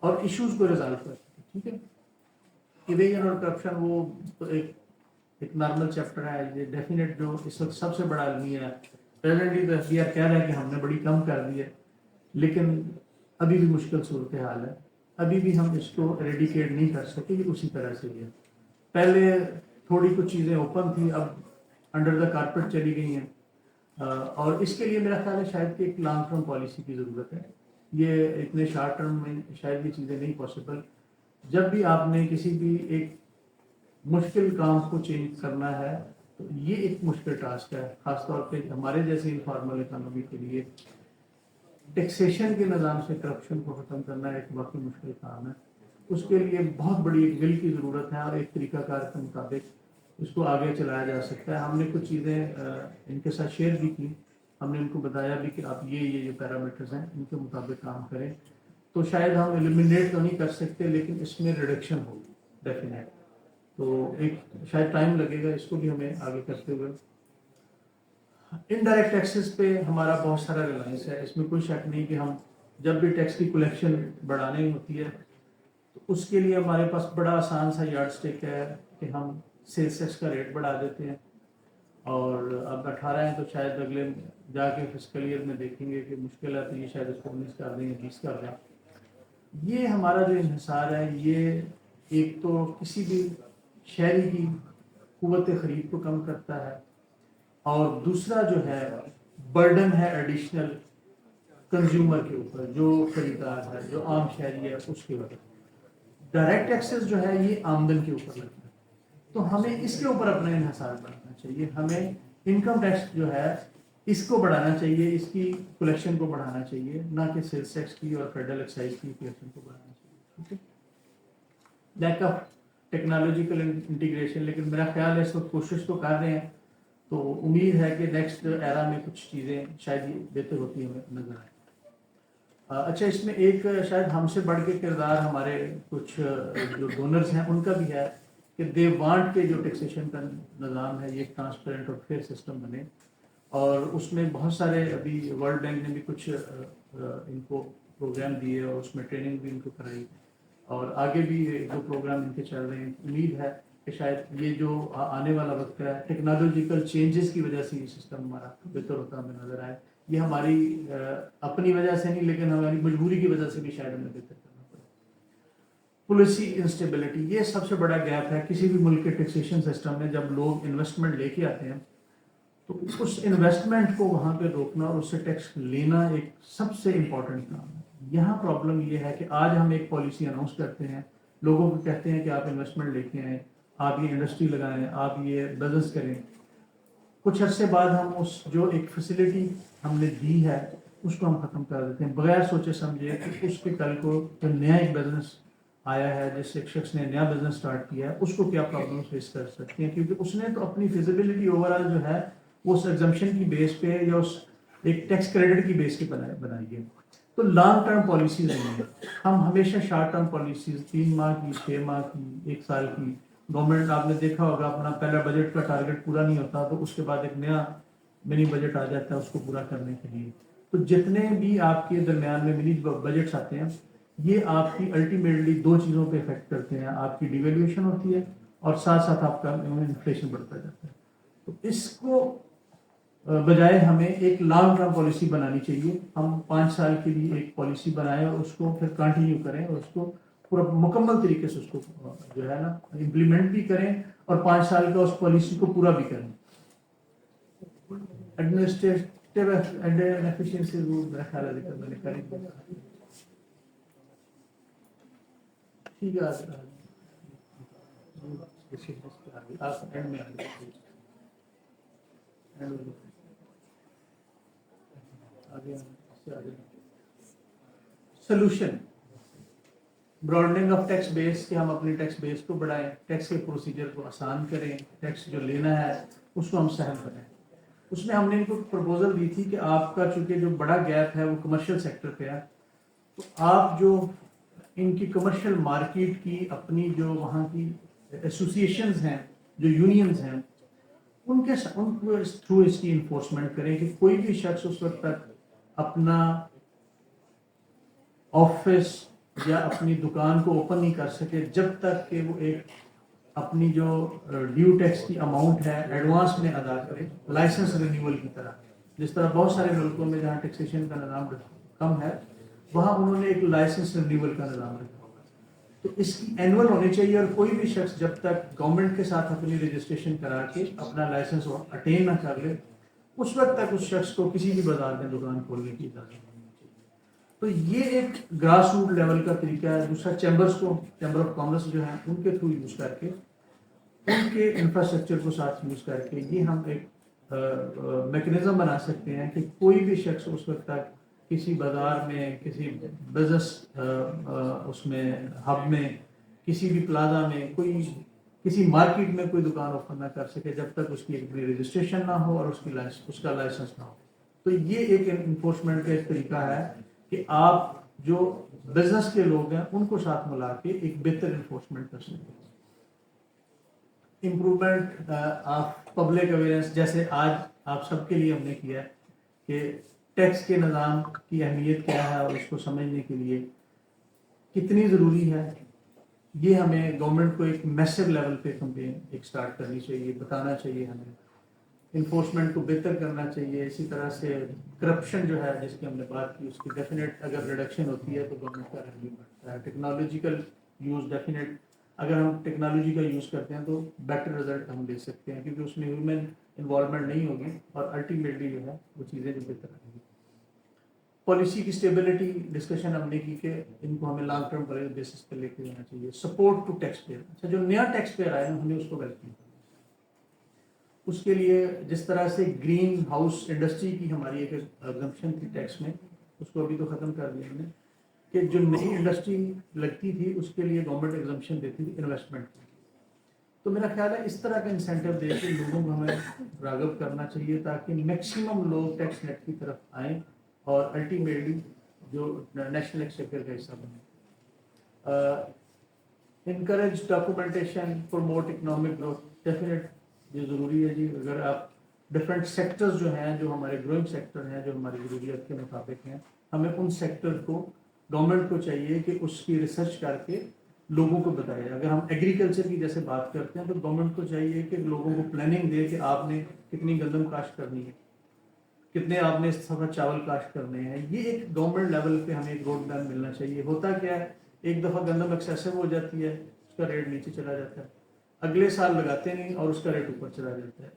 اور ایشوز کو ریزالو کر سکیں. ٹھیک ہے, ایویژن اور کرپشن وہ تو ایک نارمل چیپٹر ہے. یہ ڈیفینیٹ جو اس وقت سب سے بڑا المیہ ہے. پریزنٹلی تو ایف بی آر کہہ رہا ہے کہ ہم نے بڑی کم کر دی ہے, لیکن ابھی بھی مشکل صورتحال ہے. ابھی بھی ہم اس کو ایریڈیکیٹ نہیں کر سکے, کہ اسی طرح سے یہ پہلے تھوڑی کچھ چیزیں اوپن تھیں, اب انڈر دا کارپیٹ چلی گئی ہیں. اور اس کے لیے میرا خیال ہے شاید کہ ایک لانگ ٹرم پالیسی کی ضرورت ہے. یہ اتنے شارٹ ٹرم میں شاید یہ چیزیں نہیں پاسبل. جب بھی آپ نے کسی بھی ایک مشکل کام کو چینج کرنا ہے تو یہ ایک مشکل ٹاسک ہے، خاص طور پہ ہمارے جیسے انفارمل اکانومی کے لیے ٹیکسیشن کے نظام سے کرپشن کو ختم کرنا ایک واقعی مشکل کام ہے. اس کے لیے بہت بڑی ایک ول کی ضرورت ہے اور ایک طریقہ کار کے مطابق اس کو آگے چلایا جا سکتا ہے. ہم نے کچھ چیزیں ان کے ساتھ شیئر بھی کی، ہم نے ان کو بتایا بھی کہ آپ یہ جو پیرامیٹرز ہیں ان کے مطابق کام کریں. تو شاید ہم ایلیمینیٹ تو نہیں کر سکتے لیکن اس میں ریڈکشن ہوگی ڈیفینیٹ. تو ایک شاید ٹائم لگے گا اس کو بھی ہمیں آگے کرتے ہوئے. انڈائریکٹ ٹیکسز پہ ہمارا بہت سارا ریلائنس ہے، اس میں کوئی شک نہیں کہ ہم جب بھی ٹیکس کی کلیکشن بڑھانی ہوتی ہے تو اس کے لیے ہمارے پاس بڑا آسان سا یارڈ اسٹک ہے کہ ہم سیلس ٹیکس کا ریٹ بڑھا دیتے ہیں. اور اب 18 ہیں تو شاید اگلے جا کے فسکل ایئر میں دیکھیں گے کہ مشکل ہے تو یہ شاید اس کو 19 کر دیں یا 20 کر دیں. یہ ہمارا جو انحصار ہے یہ ایک تو کسی بھی شہری کی قوت خرید کو کم کرتا ہے اور دوسرا جو ہے برڈن ہے ایڈیشنل کنزیومر کے اوپر، جو خریدار ہے جو عام شہری ہے اس کے اوپر. ڈائریکٹ ٹیکسز جو ہے یہ آمدن کے اوپر لگتا ہے تو ہمیں اس کے اوپر اپنا انحصار بڑھانا چاہیے. ہمیں انکم ٹیکس جو ہے اس کو بڑھانا چاہیے، اس کی کلیکشن کو بڑھانا چاہیے، نہ کہ سیلس ٹیکس کی اور فیڈرل ایکسائز کی کلیکشن کو بڑھانا چاہیے. ٹھیک ہے، لیک آف ٹیکنالوجیکل انٹیگریشن، لیکن میرا خیال ہے اس وقت کوشش تو کر رہے ہیں تو امید ہے کہ نیکسٹ ایرا میں کچھ چیزیں شاید یہ بہتر ہوتی ہمیں نظر آئے. اچھا، اس میں ایک شاید ہم سے بڑھ کے کردار ہمارے کچھ جو ڈونرز ہیں ان کا بھی ہے کہ دے وانٹ کے جو ٹیکسیشن کا نظام ہے یہ ٹرانسپیرنٹ اور فیئر سسٹم بنے. اور اس میں بہت سارے ابھی ورلڈ بینک نے بھی کچھ ان کو پروگرام دیے اور اس میں ٹریننگ بھی ان کو کرائی اور آگے بھی جو پروگرام ان کے چل رہے ہیں. امید ہے کہ شاید یہ جو آنے والا وقت ہے ٹیکنالوجیکل چینجز کی وجہ سے یہ سسٹم ہمارا بہتر ہوتا ہمیں نظر آئے. یہ ہماری اپنی وجہ سے نہیں لیکن ہماری مجبوری کی وجہ سے بھی شاید ہمیں بہتر کرنا پڑے. پالیسی انسٹیبلٹی یہ سب سے بڑا گیپ ہے کسی بھی ملک کے ٹیکسیشن سسٹم میں. جب لوگ انویسٹمنٹ لے کے آتے ہیں تو اس انویسٹمنٹ کو وہاں پہ روکنا اور اس سے ٹیکس لینا ایک سب سے امپورٹنٹ کام ہے. یہاں پرابلم یہ ہے کہ آج ہم ایک پالیسی اناؤنس کرتے ہیں، لوگوں کو کہتے ہیں کہ آپ انویسٹمنٹ لے کے آئیں، آپ یہ انڈسٹری لگائیں، آپ یہ بزنس کریں. کچھ عرصے بعد ہم اس جو ایک فیسلٹی ہم نے دی ہے اس کو ہم ختم کر دیتے ہیں بغیر سوچے سمجھے کہ اس کے کل کو جو نیا ایک بزنس آیا ہے جس سے ایک شخص نے نیا بزنس سٹارٹ کیا ہے اس کو کیا پرابلم فیس کر سکتے ہیں، کیونکہ اس نے تو اپنی فیزیبلٹی اوور آل جو ہے وہ اس ایگزمپشن کی بیس پہ یا اس ایک ٹیکس کریڈٹ کی بیس پہ بنائی ہے. تو لانگ ٹرم پالیسیز نہیں ہیں، ہم ہمیشہ شارٹ ٹرم پالیسیز 3 ماہ کی، 6 ماہ کی، 1 سال کی. گورنمنٹ آپ نے دیکھا ہوگا اپنا پہلا بجٹ کا ٹارگٹ پورا نہیں ہوتا تو اس کے بعد ایک نیا منی بجٹ آ جاتا ہے اس کو پورا کرنے کے لیے. تو جتنے بھی آپ کے درمیان میں منی بجٹس آتے ہیں یہ آپ کی الٹیمیٹلی 2 چیزوں پہ افیکٹ کرتے ہیں. آپ کی ڈیویلیویشن ہوتی ہے اور ساتھ ساتھ آپ کا انفلیشن بڑھتا جاتا ہے. تو اس کو بجائے ہمیں ایک لانگ ٹرم پالیسی بنانی چاہیے. ہم 5 سال کے لیے ایک پالیسی بنائیں اور اس کو پھر کنٹینیو کریں اور اس کو پورا مکمل طریقے سے اس کو جو ہے نا امپلیمنٹ بھی کریں اور 5 سال کا اس پالیسی کو پورا بھی کریں. ایڈمنسٹریٹو اینڈ ایفیشینسی رول میرا خیال ہے میں نے کری. ٹھیک ہے آپ اینڈ میں سولوشن براڈنگ آف ٹیکس بیس کہ ہم اپنے ٹیکس بیس کو بڑھائیں، ٹیکس کے پروسیجر کو آسان کریں، ٹیکس جو لینا ہے اس کو ہم سہل کریں. اس میں ہم نے ان کو پرپوزل دی تھی کہ آپ کا چونکہ جو بڑا گیپ ہے وہ کمرشل سیکٹر پہ ہے تو آپ جو ان کی کمرشل مارکیٹ کی اپنی جو وہاں کی ایسوسیشنز ہیں، جو یونینز ہیں، ان کے تھرو اس کی انفورسمنٹ کریں کہ کوئی بھی شخص اس وقت تک اپنا آفس یا اپنی دکان کو اوپن نہیں کر سکے جب تک کہ وہ ایک اپنی جو ڈیو ٹیکس کی اماؤنٹ ہے ایڈوانس میں ادا کرے، لائسنس رینیول کی طرح. جس طرح بہت سارے ملکوں میں جہاں ٹیکسیشن کا نظام کم ہے وہاں انہوں نے ایک لائسنس رینیول کا نظام رکھا. تو اس کی اینول ہونی چاہیے اور کوئی بھی شخص جب تک گورنمنٹ کے ساتھ اپنی رجسٹریشن کرا کے اپنا لائسنس اٹین نہ کر لے اس وقت تک اس شخص کو کسی بھی بازار میں دکان کھولنے کی اجازت نہیں ہونی چاہیے. تو یہ ایک گراس روٹ لیول کا طریقہ ہے. دوسرا چیمبر آف کامرس جو ہیں ان کے تھرو یوز کر کے उनके इंफ्रास्ट्रक्चर को साथ यूज़ करके ये हम एक मैकेनिज्म बना सकते हैं कि कोई भी शख्स उस वक्त तक किसी बाजार में, किसी बिजनेस उसमें हब में, किसी भी प्लाजा में, कोई किसी मार्केट में कोई दुकान ओपन ना कर सके जब तक उसकी एक रजिस्ट्रेशन ना हो और उसका लाइसेंस ना हो। तो ये एक इन्फोर्समेंट का एक तरीका है कि आप जो बिजनेस के लोग हैं उनको साथ मिला के एक बेहतर इन्फोर्समेंट कर सकते हैं। इम्प्रूवमेंट ऑफ पब्लिक अवेयरनेस, जैसे आज आप सबके लिए हमने किया है कि टैक्स के निज़ाम की अहमियत क्या है और उसको समझने के लिए कितनी ज़रूरी है, ये हमें गवर्नमेंट को एक मैसिव लेवल पे कैंपेन एक स्टार्ट करनी चाहिए, बताना चाहिए, हमें इन्फोर्समेंट को बेहतर करना चाहिए। इसी तरह से करप्शन जो है जिसकी हमने बात की उसकी डेफिनेट अगर रिडक्शन होती है तो गवर्नमेंट का रेवेन्यू बढ़ता है। टेक्नोलॉजिकल यूज़ डेफिनेट, अगर हम टेक्नोलॉजी का यूज़ करते हैं तो बेटर रिजल्ट हम दे सकते हैं क्योंकि उसमें ह्यूमन इन्वॉल्वमेंट नहीं होगी और अल्टीमेटली जो है वो चीज़ें जो बेहतर आएंगी। पॉलिसी की स्टेबिलिटी डिस्कशन हमने की कि इनको हमें लॉन्ग टर्म बेसिस पर लेके जाना चाहिए। सपोर्ट टू टैक्स पेयर, अच्छा जो नया टैक्स पेयर आया हमें उसको वेलकम करना। उसके लिए जिस तरह से ग्रीन हाउस इंडस्ट्री की हमारी एक एग्जम्पशन थी टैक्स में, उसको अभी तो ख़त्म कर दिया हमने, कि जो नई इंडस्ट्री लगती थी उसके लिए गवर्नमेंट एग्जम्पशन देती थी इन्वेस्टमेंट की। तो मेरा ख्याल है इस तरह का इंसेंटिव दे के लोगों को हमें राग़िब करना चाहिए ताकि मैक्सिमम लोग टैक्स नेट की तरफ आएँ और अल्टीमेटली जो नेशनल एक्सचेकर का हिस्सा बने। Encourage documentation, promote economic growth, definite ये ज़रूरी है जी। अगर आप डिफरेंट सेक्टर्स जो हैं, जो हमारे ग्रोइंग सेक्टर हैं, जो हमारी ज़रूरियत के मुताबिक हैं, हमें उन सेक्टर को गवर्नमेंट को चाहिए कि उसकी रिसर्च करके लोगों को बताए। अगर हम एग्रीकल्चर की जैसे बात करते हैं तो गवर्नमेंट को चाहिए कि लोगों को प्लानिंग दे कि आपने कितनी गंदम काश्त करनी है, कितने आपने इस दफ़ा चावल काश्त करने हैं। ये एक गवर्नमेंट लेवल पे हमें एक रोड मैप मिलना चाहिए। होता क्या है, एक दफ़ा गंदम एक्सेसिव हो जाती है, उसका रेट नीचे चला जाता है, अगले साल लगाते नहीं और उसका रेट ऊपर चला जाता है।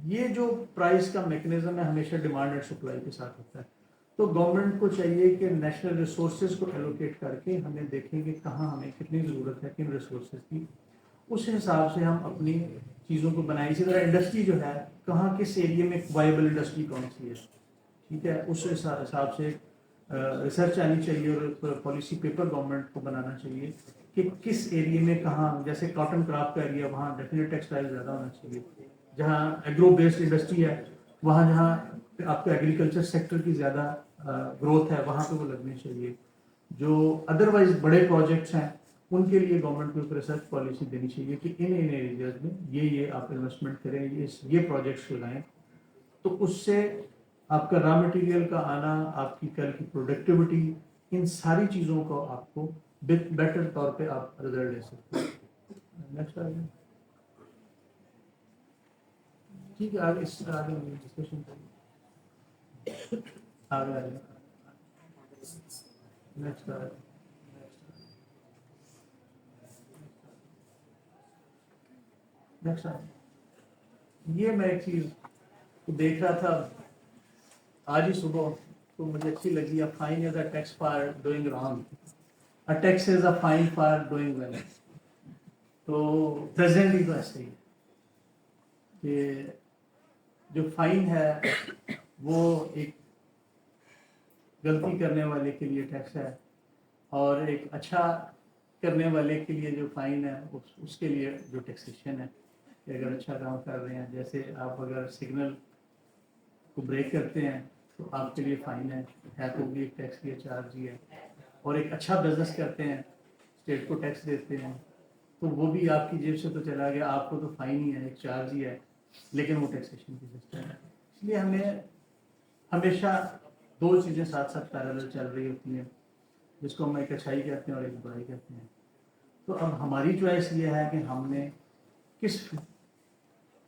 ये जो प्राइस का मैकेनिज्म है हमेशा डिमांड एंड सप्लाई के साथ होता है। तो गवर्नमेंट को चाहिए कि नेशनल रिसोर्सेज को एलोकेट करके हमें देखें कि कहाँ हमें कितनी ज़रूरत है किन रिसोर्सेज की, उस हिसाब से हम अपनी चीज़ों को बनाएं। इसी तरह इंडस्ट्री जो है, कहाँ किस एरिया में वाइबल इंडस्ट्री कौन सी है, ठीक है, उस हिसाब से रिसर्च आनी चाहिए और पॉलिसी पेपर गवर्नमेंट को बनाना चाहिए कि किस एरिया में कहाँ, जैसे कॉटन क्राफ्ट का एरिया वहाँ डेफिनेट टेक्सटाइल ज़्यादा होना चाहिए, जहाँ एग्रो बेस्ड इंडस्ट्री है वहाँ जहाँ आपका एग्रीकल्चर सेक्टर की ज़्यादा ग्रोथ है वहाँ पे वो लगने चाहिए। जो अदरवाइज बड़े प्रोजेक्ट्स हैं उनके लिए गवर्नमेंट को एक रिसर्च पॉलिसी देनी चाहिए कि इन एरियाज में ये आप इन्वेस्टमेंट करें, ये प्रोजेक्ट्स लगाएं। तो उससे आपका रॉ मटेरियल का आना, आपकी कल की प्रोडक्टिविटी, इन सारी चीज़ों को आपको बेटर तौर पे आप रिजल्ट ले सकते हैं। नेक्स्ट आ गया, ठीक है, आगे डिस्कशन करेंगे। आगे नेक्स्ट आ गया, नेक्स्ट आ गया। ये मैं एक चीज़ देख रहा था आज ही सुबह, तो मुझे अच्छी लगी। A fine is a tax for doing wrong, a tax is a fine for doing well. तो प्रेजेंटली तो ऐसे ही है कि जो फाइन है वो एक गलती करने वाले के लिए टैक्स है और एक अच्छा करने वाले के लिए जो फाइन है उसके लिए जो टैक्सेशन है कि अगर अच्छा काम कर रहे हैं, जैसे आप अगर सिग्नल को ब्रेक करते हैं तो आपके लिए फाइन है तो भी एक टैक्स की चार्ज ही है। और एक अच्छा बिजनेस करते हैं, स्टेट को टैक्स देते हैं, तो वो भी आपकी जेब से तो चला गया, आपको तो फाइन ही है, एक चार्ज ही है, लेकिन वो टैक्सेशन की सिस्टम है। इसलिए हमें हमेशा दो चीज़ें साथ साथ पैरेलल चल रही होती हैं, जिसको हम एक अच्छाई कहते हैं और एक बुराई कहते हैं। तो अब हमारी चॉइस ये है कि हमने किस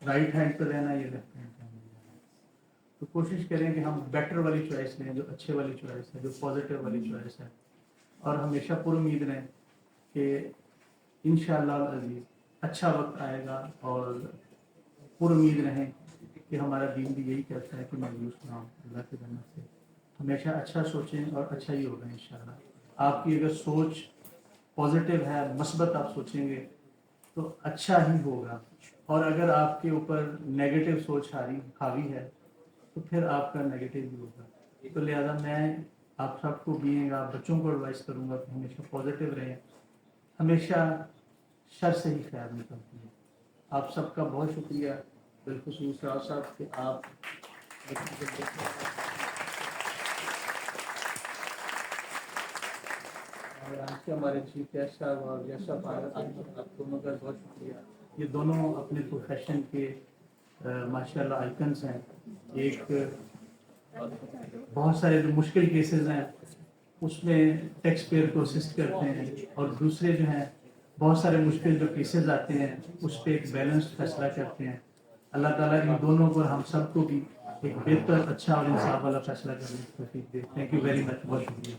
राइट हैंड पर रहना है या लेफ्ट हैंड पर रहना है। तो कोशिश करें कि हम बेटर वाली चॉइस लें, जो अच्छे वाली चॉइस है, जो पॉजिटिव वाली चॉइस है, और हमेशा पुरुम्मीद रहें कि इंशाअल्लाह अज़ीज़ अच्छा वक्त आएगा और पुरुम्मीद रहें कि हमारा दीन भी यही कहता है कि मायूस ना हो, अल्लाह की रहमत से हमेशा अच्छा सोचें और अच्छा ही होगा इंशाअल्लाह। आपकी अगर सोच पॉजिटिव है, मस्बत आप सोचेंगे तो अच्छा ही होगा। اور اگر آپ کے اوپر نیگیٹو سوچ حاوی ہے تو پھر آپ کا نیگیٹو بھی ہوگا. تو لہذا میں آپ سب کو بھی آپ بچوں کو ایڈوائز کروں گا کہ ہمیشہ پازیٹیو رہیں, ہمیشہ شر سے ہی خیر نکلتی ہے. آپ سب کا بہت شکریہ, بالخصوص راؤ صاحب کہ آپ اور آج کے ہمارے چیف گیسٹ صاحب اور گیسٹ صاحب آپ دونوں کا بہت شکریہ. یہ دونوں اپنے پروفیشن کے ماشاء اللہ آئیکنس ہیں. ایک بہت سارے جو مشکل کیسز ہیں اس میں ٹیکس پیئر کو اسسٹ کرتے ہیں, اور دوسرے جو ہیں بہت سارے مشکل جو کیسز آتے ہیں اس پہ ایک بیلنسڈ فیصلہ کرتے ہیں. اللہ تعالیٰ ان دونوں پر ہم سب کو بھی ایک بہتر, اچھا اور انصاف والا فیصلہ کرنے کی توفیق دے. تھینک یو ویری مچ, بہت شکریہ.